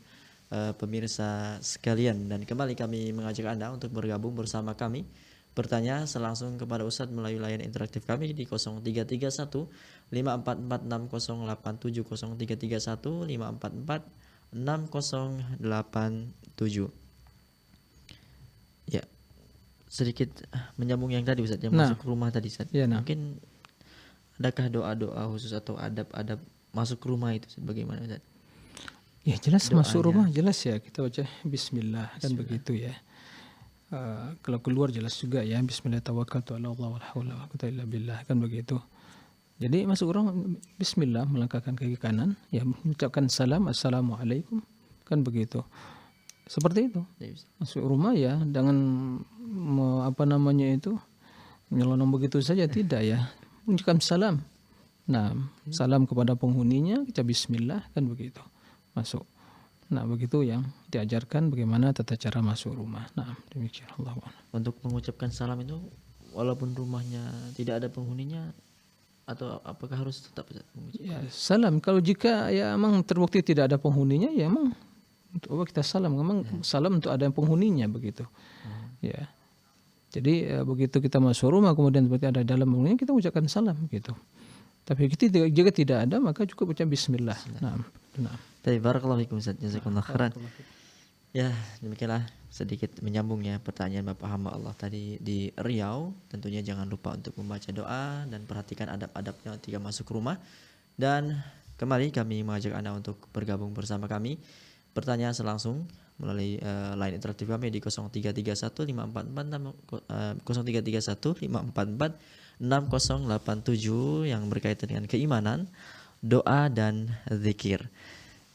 pemirsa sekalian. Dan kembali kami mengajak Anda untuk bergabung bersama kami. Bertanya selangsung kepada Ustadz melalui layanan interaktif kami di 0331 544 6087 0331 544 6087. Ya, sedikit menyambung yang tadi Ustadz, yang masuk rumah tadi Ustadz. Ya, mungkin adakah doa-doa khusus atau adab-adab masuk rumah itu Ustadz, bagaimana Ustadz? Ya jelas Doanya. masuk rumah jelas ya kita baca Bismillah kan begitu ya. Kalau keluar jelas juga ya Bismillah tawakkaltu ala Allah wala haula wala quwwata illa billah kan begitu. Jadi masuk rumah Bismillah, melangkahkan kaki kanan ya, mengucapkan salam assalamualaikum kan begitu. Seperti itu. Masuk rumah ya dengan nyelonong begitu saja tidak ya. Mengucapkan salam. Nah, salam kepada penghuninya, kita bismillah kan begitu. Masuk. Nah, begitu yang diajarkan bagaimana tata cara masuk rumah. Nah, demikian Allah. Untuk mengucapkan salam itu walaupun rumahnya tidak ada penghuninya atau apakah harus tetap mengucapkan? Ya, salam. Kalau jika ya memang terbukti tidak ada penghuninya ya memang untuk apa kita salam? Memang salam untuk ada penghuninya begitu. Ya. Jadi begitu kita masuk rumah kemudian seperti ada dalam penghuninya kita ucapkan salam gitu. Tapi jika tidak ada maka cukup ucap bismillah. Nah. Barakallahu fikum Ustaz, jazakumullah khairan. Ya, demikianlah sedikit menyambung ya pertanyaan Bapak hamba Allah tadi di Riau. Tentunya jangan lupa untuk membaca doa dan perhatikan adab-adabnya ketika masuk rumah. Dan kembali kami mengajak Anda untuk bergabung bersama kami. Pertanyaan selangsung melalui line interaktif kami di 0331 544 0331 544 6087 yang berkaitan dengan keimanan, doa dan zikir.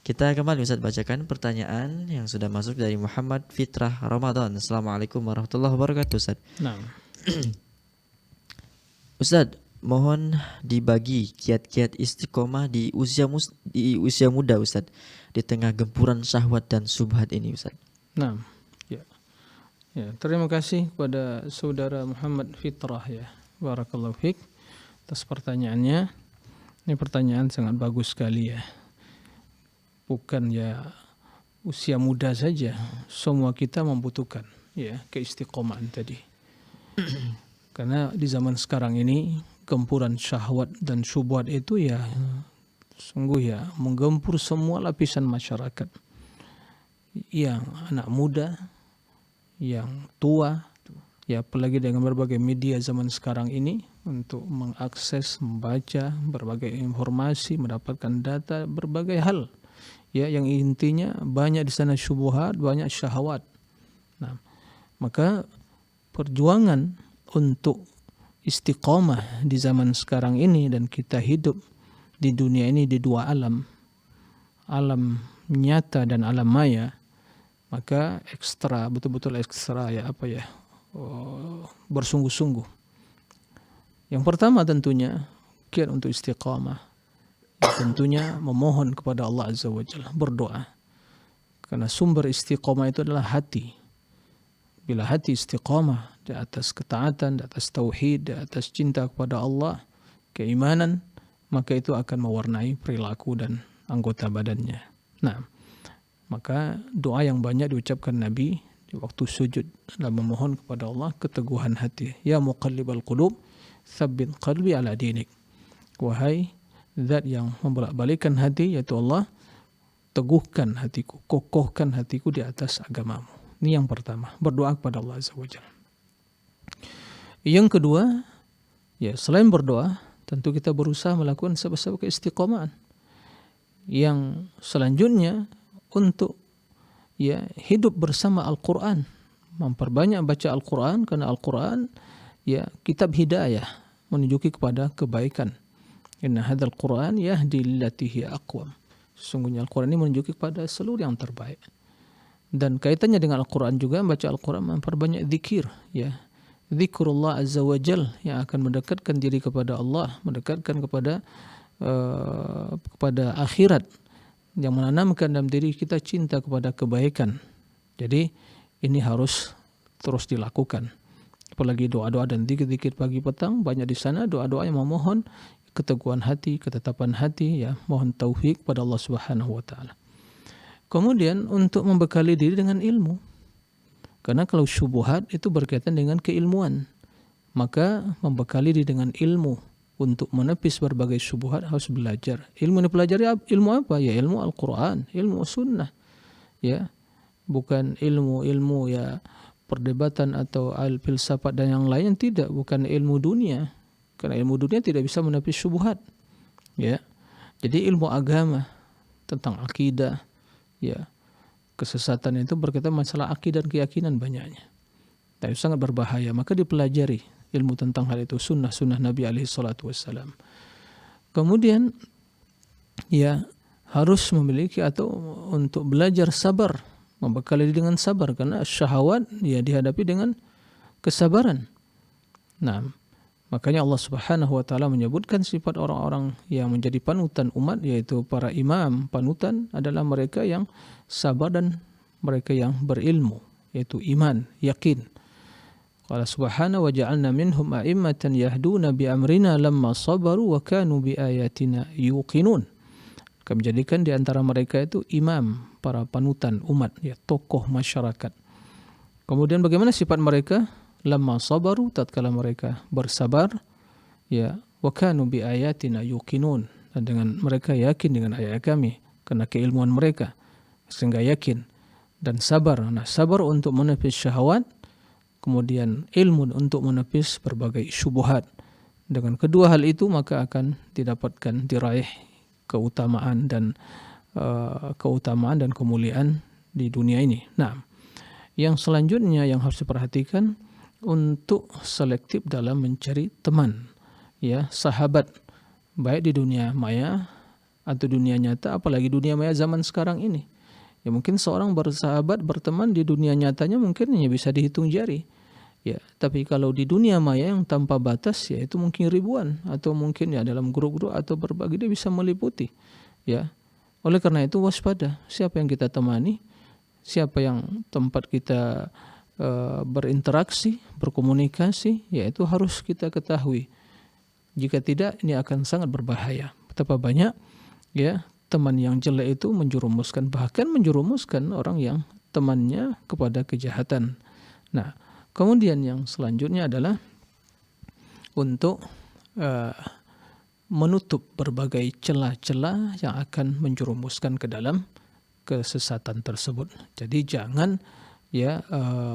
Kita kembali Ustaz bacakan pertanyaan yang sudah masuk dari Muhammad Fitrah Ramadan. Assalamualaikum warahmatullahi wabarakatuh Ustaz. Nah. Ustaz, mohon dibagi kiat-kiat istiqomah di usia muda Ustaz, di tengah gempuran syahwat dan subhat ini Ustaz. Nah, ya. Ya, terima kasih kepada saudara Muhammad Fitrah ya. Barakallahu fiik atas pertanyaannya. Ini pertanyaan sangat bagus sekali ya. Bukan ya usia muda saja, semua kita membutuhkan ya keistiqomahan tadi. Karena di zaman sekarang ini gempuran syahwat dan syubhat itu ya sungguh ya menggempur semua lapisan masyarakat, yang anak muda, yang tua, ya apalagi dengan berbagai media zaman sekarang ini untuk mengakses, membaca berbagai informasi, mendapatkan data, berbagai hal. Ya, yang intinya banyak di sana syubhat, banyak syahwat. Nah, maka perjuangan untuk istiqomah di zaman sekarang ini, dan kita hidup di dunia ini di dua alam, alam nyata dan alam maya, maka ekstra, betul-betul ekstra ya bersungguh-sungguh. Yang pertama tentunya giat untuk istiqamah, tentunya memohon kepada Allah Azza wa Jalla, berdoa. Karena sumber istiqamah itu adalah hati. Bila hati istiqamah di atas ketaatan, di atas tauhid, di atas cinta kepada Allah, keimanan, maka itu akan mewarnai perilaku dan anggota badannya. Nah, maka doa yang banyak diucapkan Nabi di waktu sujud dalam memohon kepada Allah keteguhan hati. Ya muqallibal qulub, tsabbit qalbi ala dinik. Wahai zat yang membolak-balikkan hati, yaitu Allah, teguhkan hatiku, kokohkan hatiku di atas agamamu. Ini yang pertama, berdoa kepada Allah Azza wa Jalla. Yang kedua, ya selain berdoa, tentu kita berusaha melakukan sebab-sebab keistiqomahan. Yang selanjutnya untuk ya hidup bersama Al-Quran, memperbanyak baca Al-Quran, karena Al-Quran ya kitab hidayah, menunjuki kepada kebaikan. Inna hadzal Quran yahdi lillati hiya aqwam. Sesungguhnya Al-Quran ini menunjuki kepada seluruh yang terbaik. Dan kaitannya dengan Al-Quran juga, baca Al-Quran memperbanyak zikir, ya. Zikrullah Azza wa Jal yang akan mendekatkan diri kepada Allah, mendekatkan kepada akhirat, yang menanamkan dalam diri kita cinta kepada kebaikan. Jadi ini harus terus dilakukan. Apalagi doa-doa dan zikir-zikir pagi petang, banyak di sana doa-doa yang memohon keteguhan hati, ketetapan hati, ya, mohon taufik pada Allah Subhanahu wa taala. Kemudian untuk membekali diri dengan ilmu. Karena kalau syubhat itu berkaitan dengan keilmuan, maka membekali diri dengan ilmu untuk menepis berbagai syubhat harus belajar. Ilmu yang dipelajari ilmu apa? Ya ilmu Al-Quran, ilmu sunnah. Ya, bukan ilmu ya perdebatan atau filsafat dan yang lain, tidak, bukan ilmu dunia. Karena ilmu dunia tidak bisa menepis syubhat. Ya. Jadi ilmu agama tentang akidah, ya, kesesatan itu berkaitan masalah akidah dan keyakinan banyaknya. Dan itu sangat berbahaya. Maka dipelajari ilmu tentang hal itu, sunnah Nabi alaihi salatu wassalam. Kemudian ya harus memiliki atau untuk belajar sabar, membekali diri dengan sabar, karena syahwat ya dihadapi dengan kesabaran. Nah, makanya Allah Subhanahu wa taala menyebutkan sifat orang-orang yang menjadi panutan umat, yaitu para imam panutan adalah mereka yang sabar dan mereka yang berilmu, yaitu iman, yakin. Qala subhanahu wa ja'alna minhum a'immatan yahduna bi amrina lamma sabaru wa kanu bi ayatina yuqinun. Kami jadikan di antara mereka itu imam, para panutan umat, ya, tokoh masyarakat. Kemudian bagaimana sifat mereka? Lamma sabaru, tatkala mereka bersabar, ya, wa kanu bi ayatina yuqinun, dan dengan mereka yakin dengan ayat kami karena keilmuan mereka sehingga yakin dan sabar. Nah, sabar untuk menepis syahwat, kemudian ilmu untuk menepis berbagai syubhat. Dengan kedua hal itu maka akan diraih keutamaan dan kemuliaan di dunia ini. Nah, yang selanjutnya yang harus diperhatikan untuk selektif dalam mencari teman, ya, sahabat, baik di dunia maya atau dunia nyata, apalagi dunia maya zaman sekarang ini. Ya, mungkin seorang bersahabat, berteman di dunia nyatanya mungkin hanya bisa dihitung jari. Ya, tapi kalau di dunia maya yang tanpa batas, ya itu mungkin ribuan, atau mungkin ya dalam grup-grup atau berbagi dia bisa meliputi. Ya, oleh karena itu waspada siapa yang kita temani, siapa yang tempat kita berinteraksi, berkomunikasi, ya itu harus kita ketahui. Jika tidak, ini akan sangat berbahaya. Betapa banyak ya teman yang jelek itu bahkan menjerumuskan orang yang temannya kepada kejahatan. Nah, kemudian yang selanjutnya adalah untuk menutup berbagai celah-celah yang akan menjerumuskan ke dalam kesesatan tersebut. Jadi jangan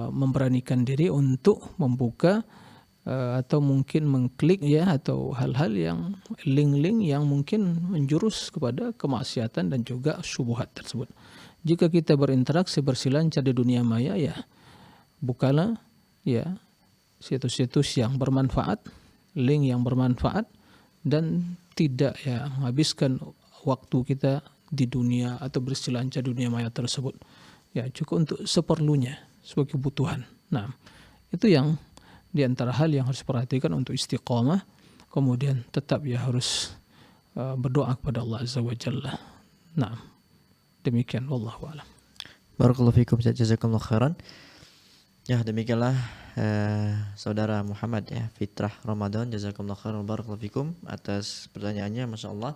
memberanikan diri untuk membuka atau mungkin mengklik atau hal-hal yang link-link yang mungkin menjurus kepada kemaksiatan dan juga syubhat tersebut. Jika kita berinteraksi berselancar di dunia maya, bukalah situs-situs yang bermanfaat, link yang bermanfaat, dan tidak menghabiskan waktu kita di dunia atau berselancar dunia maya tersebut. Cukup untuk seperlunya sebagai kebutuhan. Nah, itu yang di antara hal yang harus diperhatikan untuk istiqamah. Kemudian tetap harus berdoa kepada Allah Azza wa Jalla. Nah, demikian wallahu a'lam. Barakallahu fikum, jazakallahu khairan. Demikianlah saudara Muhammad Fitrah Ramadan, jazakumullah khairan, barakallahu fikum atas pertanyaannya, Masya Allah.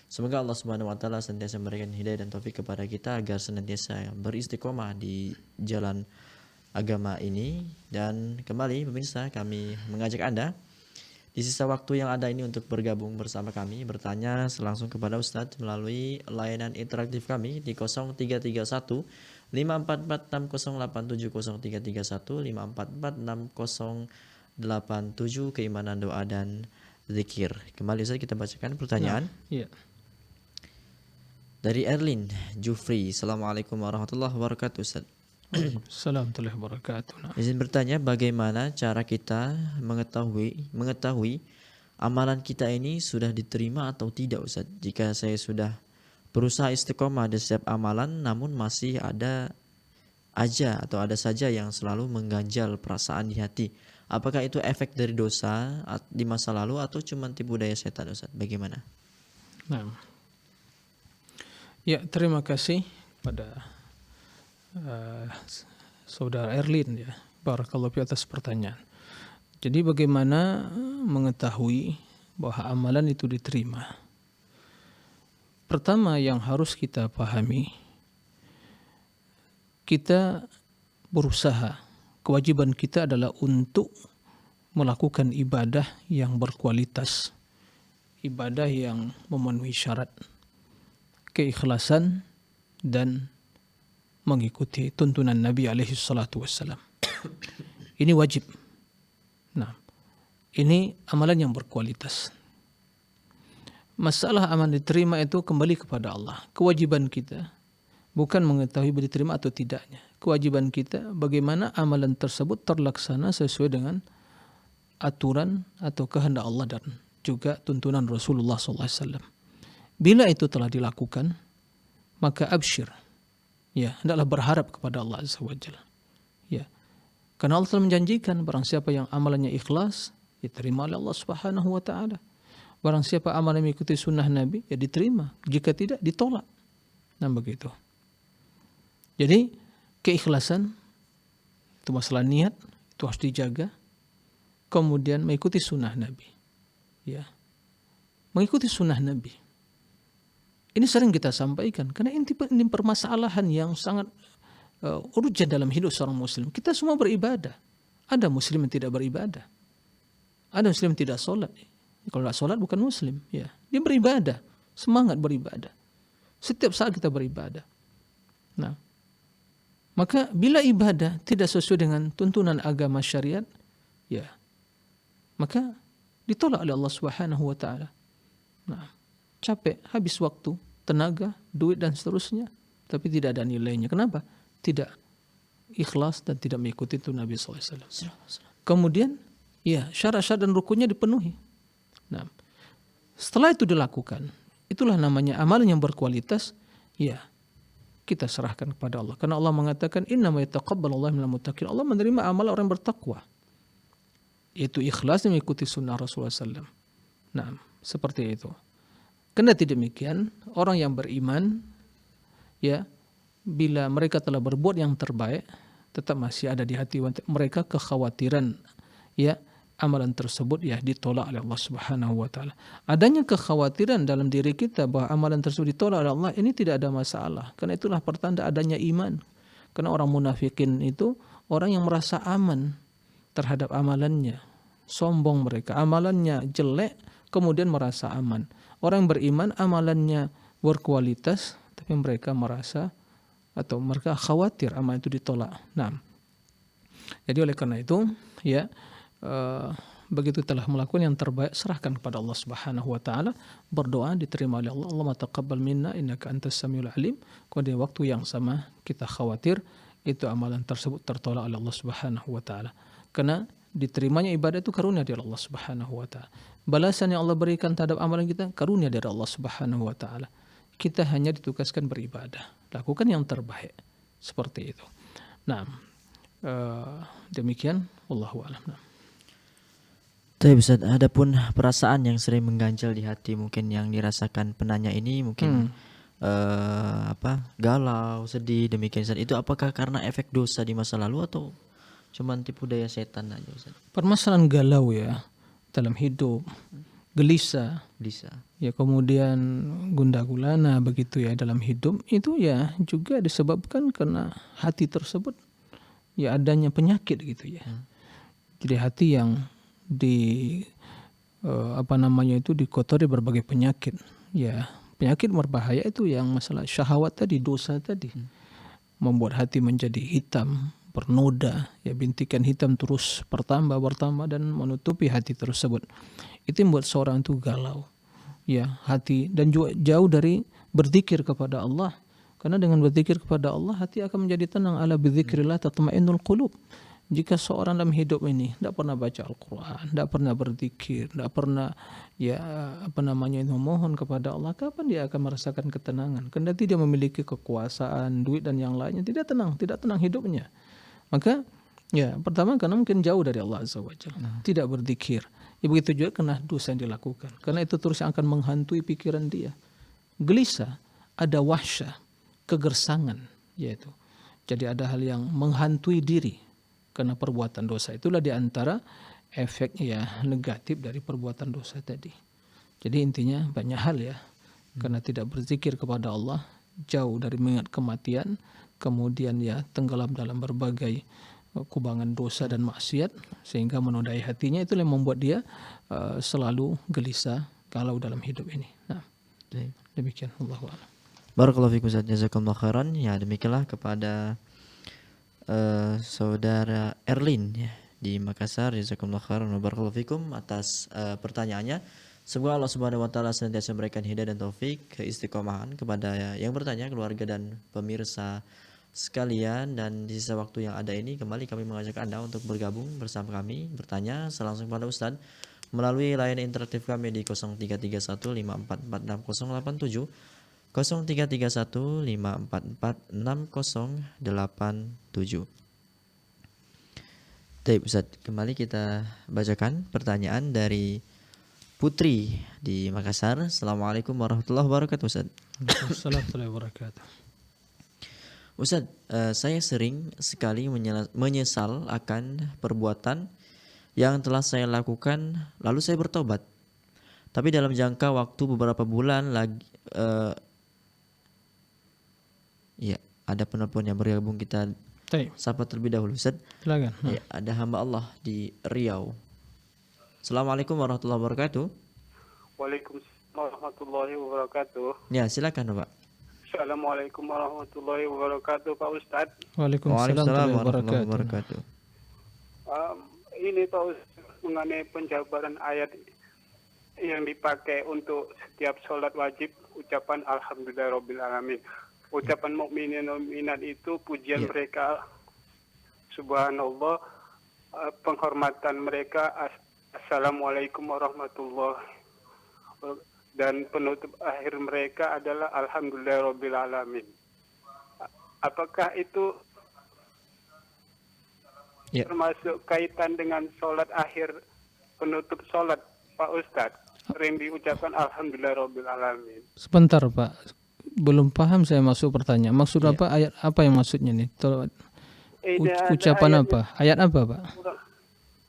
Semoga Allah Subhanahu wa taala senantiasa memberikan hidayah dan taufik kepada kita agar senantiasa beristiqomah di jalan agama ini. Dan kembali pemirsa, kami mengajak Anda di sisa waktu yang ada ini untuk bergabung bersama kami, bertanya langsung kepada Ustadz melalui layanan interaktif kami di 0331 5446087, 0331 5446087, keimanan, doa dan zikir. Kembali Ustaz, kita bacakan pertanyaan. Dari Erlin Jufri. Assalamualaikum warahmatullahi wabarakatuh, Ustaz. Assalamualaikum warahmatullahi wabarakatuh. Izin bertanya, bagaimana cara kita mengetahui amalan kita ini sudah diterima atau tidak, Ustaz? Jika saya sudah berusaha istiqomah di setiap amalan, namun masih ada saja yang selalu mengganjal perasaan di hati. Apakah itu efek dari dosa di masa lalu atau cuma tipu daya setan, Ustaz? Bagaimana? Nah, terima kasih pada saudara Erlin barakallahu fi atas pertanyaan. Jadi bagaimana mengetahui bahwa amalan itu diterima? Pertama yang harus kita pahami, kita berusaha, kewajiban kita adalah untuk melakukan ibadah yang berkualitas, ibadah yang memenuhi syarat keikhlasan dan mengikuti tuntunan Nabi alaihi salatu wassalam. Ini wajib. Nah, ini amalan yang berkualitas. Masalah amalan diterima itu kembali kepada Allah. Kewajiban kita bukan mengetahui diterima atau tidaknya. Kewajiban kita bagaimana amalan tersebut terlaksana sesuai dengan aturan atau kehendak Allah dan juga tuntunan Rasulullah SAW. Bila itu telah dilakukan, maka absyir, hendaklah berharap kepada Allah Azza wa Jalla. Karena Allah telah menjanjikan barang siapa yang amalannya ikhlas, diterima oleh Allah Subhanahu wa taala. Barang siapa amalan mengikuti sunnah Nabi, diterima. Jika tidak, ditolak. Nah, begitu. Jadi keikhlasan itu masalah niat, itu harus dijaga. Kemudian mengikuti sunnah Nabi. Mengikuti sunnah Nabi. Ini sering kita sampaikan karena ini permasalahan yang sangat urgent dalam hidup seorang muslim. Kita semua beribadah. Ada muslim yang tidak beribadah. Ada muslim yang tidak sholat. Kalau tidak sholat bukan muslim. Dia beribadah. Semangat beribadah. Setiap saat kita beribadah. Nah, maka bila ibadah tidak sesuai dengan tuntunan agama syariat, maka ditolak oleh Allah Subhanahu wa taala. Nah, capek, habis waktu, tenaga, duit dan seterusnya, tapi tidak ada nilainya. Kenapa? Tidak ikhlas dan tidak mengikuti itu Nabi SAW. Kemudian, syarat-syarat dan rukunnya dipenuhi. Nah, setelah itu dilakukan, itulah namanya amalan yang berkualitas. Kita serahkan kepada Allah. Karena Allah mengatakan, innama yataqabbalullahu minal muttaqin. Allah menerima amal orang bertakwa. Yaitu ikhlas dan mengikuti sunnah Rasulullah SAW. Nah, seperti itu. Karena tidak demikian, orang yang beriman, bila mereka telah berbuat yang terbaik, tetap masih ada di hati mereka kekhawatiran, amalan tersebut ditolak oleh Allah Subhanahu wa taala. Adanya kekhawatiran dalam diri kita bahwa amalan tersebut ditolak oleh Allah, ini tidak ada masalah. Karena itulah pertanda adanya iman. Karena orang munafikin itu orang yang merasa aman terhadap amalannya. Sombong mereka, amalannya jelek, kemudian merasa aman. Orang yang beriman amalannya berkualitas, tapi mereka merasa atau mereka khawatir amal itu ditolak. Nah, jadi oleh karena itu ya begitu telah melakukan yang terbaik, serahkan kepada Allah Subhanahu wa taala, berdoa diterima oleh Allah. Allahumma taqabbal minna innaka antas samiul alim. Kemudian waktu yang sama kita khawatir itu amalan tersebut tertolak oleh Allah Subhanahu wa taala. Karena diterimanya ibadah itu karunia dari Allah Subhanahu wa taala. Balasan yang Allah berikan terhadap amalan kita karunia dari Allah Subhanahu wa taala. Kita hanya ditugaskan beribadah, lakukan yang terbaik. Seperti itu. Nah, demikian wallahu a'lam. Tapi Ustaz, adapun perasaan yang sering mengganjal di hati mungkin yang dirasakan penanya ini mungkin galau, sedih, demikian Ustaz. Itu apakah karena efek dosa di masa lalu atau cuman tipu daya setan aja Ustaz? Permasalahan galau ya dalam hidup, gelisah, ya kemudian gundah gulana begitu ya dalam hidup, itu ya juga disebabkan karena hati tersebut ya adanya penyakit gitu ya. Jadi hati yang dikotori berbagai penyakit. Ya, penyakit berbahaya itu yang masalah syahwat tadi, dosa tadi. Membuat hati menjadi hitam, bernoda, ya bintikan hitam terus bertambah dan menutupi hati tersebut. Itu membuat seorang itu galau. Ya, hati dan juga jauh dari berzikir kepada Allah. Karena dengan berzikir kepada Allah hati akan menjadi tenang. Ala bidzikrillah tatma'innul qulub. Jika seorang dalam hidup ini tidak pernah baca Al-Quran, tidak pernah berzikir, tidak pernah memohon kepada Allah, kapan dia akan merasakan ketenangan? Kendati dia memiliki kekuasaan, duit dan yang lainnya, tidak tenang hidupnya. Maka ya pertama karena mungkin jauh dari Allah Azza wa Jalla, tidak berzikir. Ya begitu juga kena dosa yang dilakukan. Karena itu terus yang akan menghantui pikiran dia. Gelisah, ada wahsyah, kegersangan, yaitu. Jadi ada hal yang menghantui diri karena perbuatan dosa. Itulah diantara efek ya negatif dari perbuatan dosa tadi. Jadi intinya banyak hal ya. Karena tidak berzikir kepada Allah, jauh dari mengingat kematian, kemudian ya tenggelam dalam berbagai kubangan dosa dan maksiat sehingga menodai hatinya. Itulah yang membuat dia selalu gelisah, galau dalam hidup ini. Nah, demikian Allahu a'lam. Barakallahu fikum Ustaz, jazakumullah khairan. Ya, demikianlah kepada saudara Erlin ya di Makassar, jazakumullah khairan wa barakallahu fikum atas pertanyaannya. Semoga Allah Subhanahu wa taala senantiasa memberikan hidayah dan taufik, keistiqomahan kepada yang bertanya, keluarga dan pemirsa sekalian. Dan di sisa waktu yang ada ini kembali kami mengajak Anda untuk bergabung bersama kami, bertanya langsung kepada Ustaz melalui layanan interaktif kami di 0331544687, 0331544687. Baik Ustaz, kembali kita bacakan pertanyaan dari Putri di Makassar. Assalamualaikum warahmatullahi wabarakatuh Ustaz. Assalamualaikum warahmatullahi wabarakatuh. Ustaz, saya sering sekali menyesal akan perbuatan yang telah saya lakukan, lalu saya bertobat. Tapi dalam jangka waktu beberapa bulan lagi, ya ada penelpon yang bergabung, kita sapa terlebih dahulu Ustaz. Silakan. Ya, ada hamba Allah di Riau. Assalamualaikum warahmatullahi wabarakatuh. Waalaikumsalam warahmatullahi wabarakatuh. Ya, silakan Pak. Assalamualaikum warahmatullahi wabarakatuh Pak Ustadz. Waalaikumsalam warahmatullahi wabarakatuh. Ini Pak Ustadz mengenai penjabaran ayat yang dipakai untuk setiap sholat wajib, ucapan Alhamdulillahirabbil alamin. Ucapan mukminin dan mukminat itu pujian mereka, subhanallah, penghormatan mereka, assalamualaikum warahmatullahi, dan penutup akhir mereka adalah alhamdulillahirabbil alamin. Apakah itu termasuk kaitan dengan sholat akhir, penutup sholat Pak Ustadz? Sering diucapkan alhamdulillahirabbil alamin. Sebentar Pak, belum paham saya maksud pertanyaan. Maksud apa, ayat apa yang maksudnya nih? Ucapan apa? Ayat apa Pak?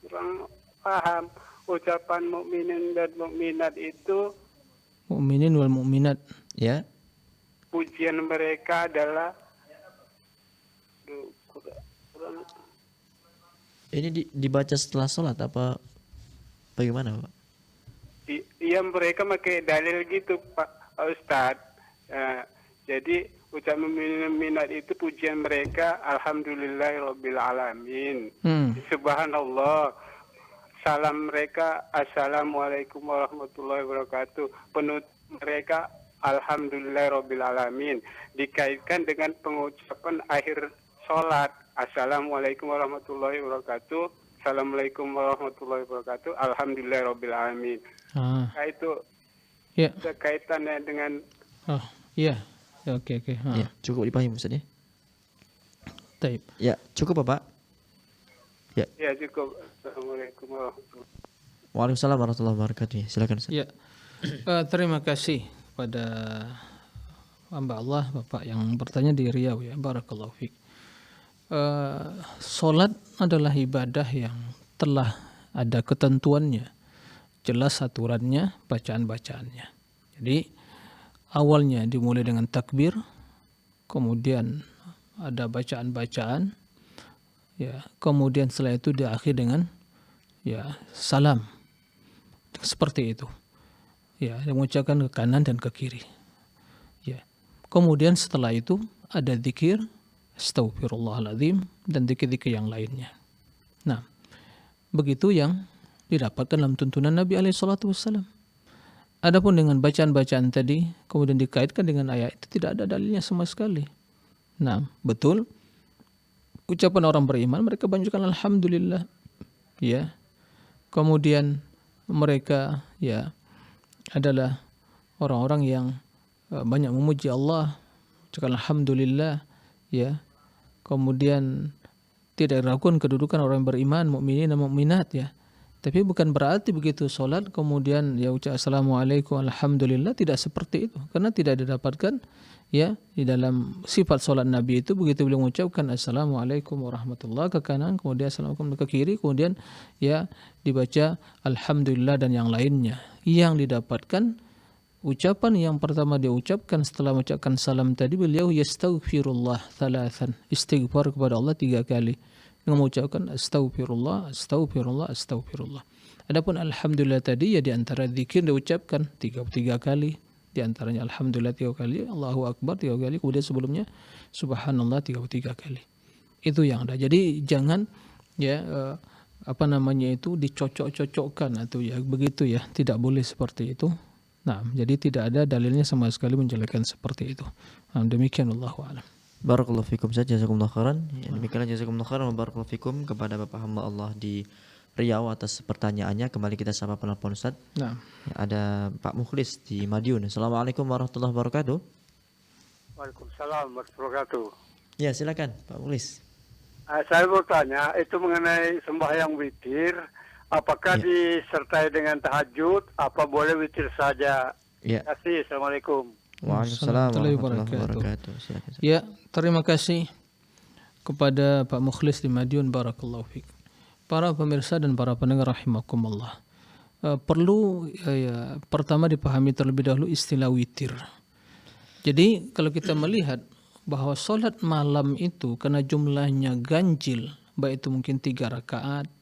Kurang paham. Ucapan mukminin dan mukminat itu, mukminin wal mukminat, ya. Pujian mereka adalah Ini dibaca setelah sholat apa bagaimana Pak? pujian mereka pakai dalil gitu Pak Ustadz. Jadi ucapan minat itu pujian mereka alhamdulillahirabbil alamin. Subhanallah. Salam mereka assalamualaikum warahmatullahi wabarakatuh. Penutup mereka alhamdulillahirabbil alamin. Dikaitkan dengan pengucapan akhir sholat assalamualaikum warahmatullahi wabarakatuh. Assalamualaikum warahmatullahi wabarakatuh. Alhamdulillahirabbil alamin. Nah, itu Ya. ada kaitannya dengan Oh, iya. Ya, oke. Ya, cukup dipahami Ustaz ya. Taib. Ya, cukup Bapak. ya cukup. Assalamualaikum warahmatullahi wabarakatuh. Waalaikumsalam warahmatullahi wabarakatuh. Silakan Ustaz. Ya. Terima kasih pada hamba Allah Bapak yang bertanya di Riau ya. Barakallahu fiik. Salat adalah ibadah yang telah ada ketentuannya, jelas aturannya, bacaan-bacaannya. Jadi awalnya dimulai dengan takbir, kemudian ada bacaan-bacaan, ya, kemudian setelah itu diakhiri dengan ya salam, seperti itu. Ya, mengucapkan ke kanan dan ke kiri. Ya. Kemudian setelah itu ada zikir, Astaghfirullahaladzim, dan zikir-zikir yang lainnya. Nah, begitu yang didapatkan dalam tuntunan Nabi SAW. Adapun dengan bacaan-bacaan tadi, kemudian dikaitkan dengan ayat itu tidak ada dalilnya sama sekali. Nah, betul, ucapan orang beriman, mereka banjurkan Alhamdulillah. Ya. Kemudian mereka ya adalah orang-orang yang banyak memuji Allah, ucapkan Alhamdulillah, ya. Kemudian tidak diragukan kedudukan orang beriman, mukminin dan mukminat ya. Tapi bukan berarti begitu solat kemudian ya ucap assalamualaikum alhamdulillah, tidak seperti itu, karena tidak didapatkan ya di dalam sifat solat Nabi itu begitu beliau mengucapkan assalamualaikum warahmatullahi ke kanan, kemudian assalamualaikum ke kiri, kemudian ya dibaca alhamdulillah dan yang lainnya. Yang didapatkan ucapan yang pertama dia ucapkan setelah mengucapkan salam tadi, beliau yastaghfirullah thalathan, istighfar kepada Allah 3 kali dengan mengucapkan astaghfirullah, astaghfirullah, astaghfirullah. Adapun alhamdulillah tadi ya di antara zikir diucapkan 33 kali, di antaranya alhamdulillah 3 kali, Allahu akbar 3 kali, kemudian sebelumnya subhanallah 33 kali. Itu yang ada. Jadi jangan ya dicocok-cocokkan atau ya begitu ya, tidak boleh seperti itu. Nah, jadi tidak ada dalilnya sama sekali menjelaskan seperti itu. Nah, demikian Allahu a'lam. Barakallahu fikum saja, jazakumullah khairan. Ya, demikianlah jazakumullah khairan wa barakallahu fikum kepada Bapak hamba Allah di Riau atas pertanyaannya. Kembali kita sapa penelpon Ustaz. Nah, Ya, ada Pak Mukhlis di Madiun. Assalamualaikum warahmatullahi wabarakatuh. Waalaikumsalam warahmatullahi wabarakatuh. Ya, silakan Pak Mukhlis. Saya mau tanya itu mengenai sembahyang witir, apakah Ya. disertai dengan tahajud, apa boleh witir saja? Ya. Terima kasih. Assalamualaikum. Waalaikumsalam warahmatullahi wabarakatuh. wabarakatuh. Silakan Ustaz. ya, terima kasih kepada Pak Mukhlis di Madiun, barakallahu fiik. Para pemirsa dan para pendengar rahimakumullah. Perlu pertama dipahami terlebih dahulu istilah witir. Jadi kalau kita melihat bahwa sholat malam itu karena jumlahnya ganjil, baik itu mungkin 3 rakaat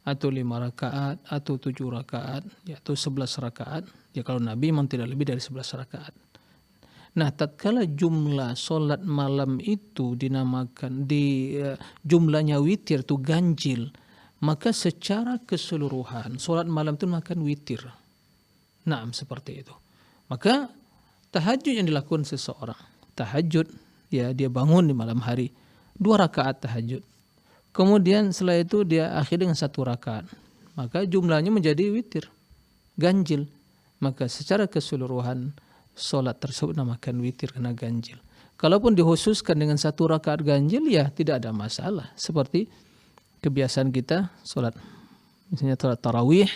atau 5 rakaat atau 7 rakaat ya, atau 11 rakaat, ya kalau Nabi memang tidak lebih dari 11 rakaat. Nah, tatkala jumlah sholat malam itu dinamakan jumlahnya witir itu ganjil, maka secara keseluruhan sholat malam itu makan witir. Nah, seperti itu. Maka tahajud yang dilakukan seseorang, tahajud ya dia bangun di malam hari 2 rakaat tahajud. Kemudian setelah itu dia akhiri dengan 1 rakaat. Maka jumlahnya menjadi witir, ganjil. Maka secara keseluruhan solat tersebut namakan witir karena ganjil. Kalaupun dikhususkan dengan 1 rakaat ganjil ya tidak ada masalah. Seperti kebiasaan kita solat, misalnya solat tarawih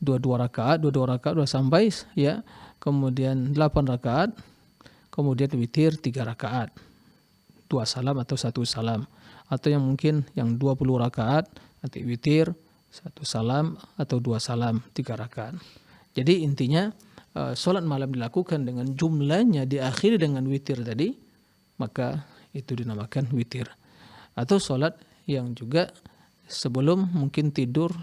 2 rakaat, 2 rakaat, 2 sampai ya, kemudian 8 rakaat, kemudian witir 3 rakaat, 2 salam atau 1 salam, atau yang mungkin yang 20 rakaat nanti witir 1 salam atau 2 salam 3 rakaat. Jadi intinya sholat malam dilakukan dengan jumlahnya diakhiri dengan witir tadi, maka itu dinamakan witir. Atau sholat yang juga sebelum mungkin tidur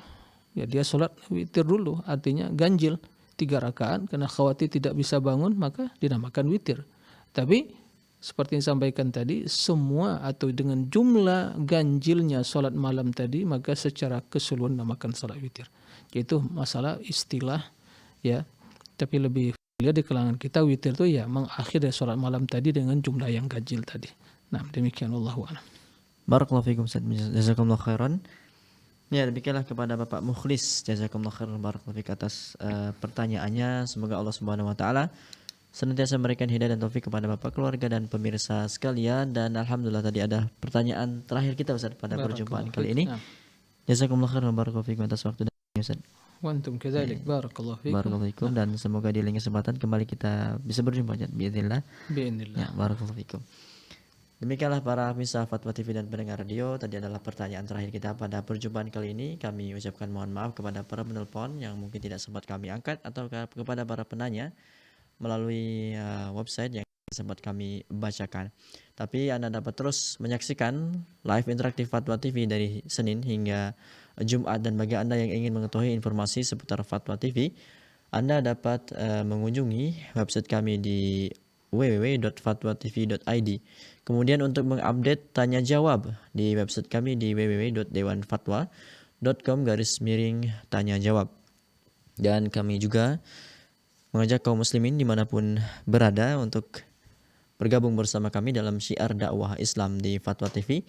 ya dia sholat witir dulu, artinya ganjil 3 rakaat karena khawatir tidak bisa bangun, maka dinamakan witir. Tapi seperti yang disampaikan tadi, semua atau dengan jumlah ganjilnya sholat malam tadi, maka secara keseluruhan dinamakan sholat witir. Yaitu masalah istilah ya. Tapi lebih lihat di kalangan kita, witir itu ya mengakhiri sholat malam tadi dengan jumlah yang ganjil tadi. Nah, demikian Allahu a'lam. Barakallahu fikum Ustaz. Jazakumullah khairan. Ya, demikianlah kepada Bapak Mukhlis. Jazakumullah khairan barakallahu fik atas pertanyaannya. Semoga Allah Subhanahu wa taala senantiasa memberikan hidayah dan taufik kepada Bapak, keluarga dan pemirsa sekalian. Dan alhamdulillah tadi ada pertanyaan terakhir kita Ustaz pada perjumpaan kali ini. Jazakumullah khairan barakallahu fikum atas waktu dan Ustaz. Wa antum kadzalik. Barakallahu fikum. Barakallahu fikum dan semoga di lain kesempatan kembali kita bisa berjumpa biidznillah. Biidznillah. Ya, barakallahu fikum. Demikianlah para pemirsa Fatwa TV dan pendengar radio, tadi adalah pertanyaan terakhir kita pada perjumpaan kali ini. Kami ucapkan mohon maaf kepada para penelpon yang mungkin tidak sempat kami angkat, atau kepada para penanya melalui website yang sempat kami bacakan. Tapi Anda dapat terus menyaksikan live interaktif Fatwa TV dari Senin hingga Jumat, dan bagi Anda yang ingin mengetahui informasi seputar Fatwa TV, Anda dapat mengunjungi website kami di www.fatwatv.id. Kemudian untuk mengupdate tanya jawab di website kami di www.dewanfatwa.com/tanya jawab. Dan kami juga mengajak kaum muslimin dimanapun berada untuk bergabung bersama kami dalam syiar dakwah Islam di Fatwa TV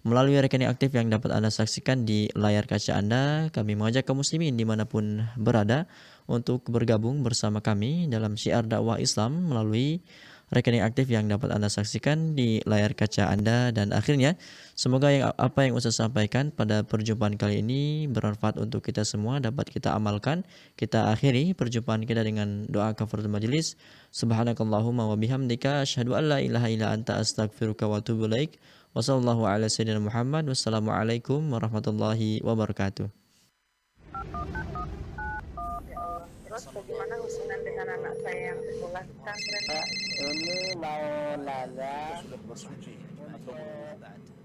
melalui rekening aktif yang dapat Anda saksikan di layar kaca Anda. Kami mengajak kaum muslimin dimanapun berada untuk bergabung bersama kami dalam syiar dakwah Islam melalui rekening aktif yang dapat Anda saksikan di layar kaca Anda. Dan akhirnya semoga apa yang Ustaz sampaikan pada perjumpaan kali ini bermanfaat untuk kita semua, dapat kita amalkan. Kita akhiri perjumpaan kita dengan doa kafaratul majelis. Subhanakallahumma wa bihamdika asyhadu an la ilaha illa anta astaghfiruka wa atubu ilaik. Wassallallahu ala sayyidina Muhammad. Wassalamualaikum warahmatullahi wabarakatuh. Terus bagaimana hubungan dengan anak saya yang sekolah pesantren? Ini mau nanya Sudah bersuci atau belum?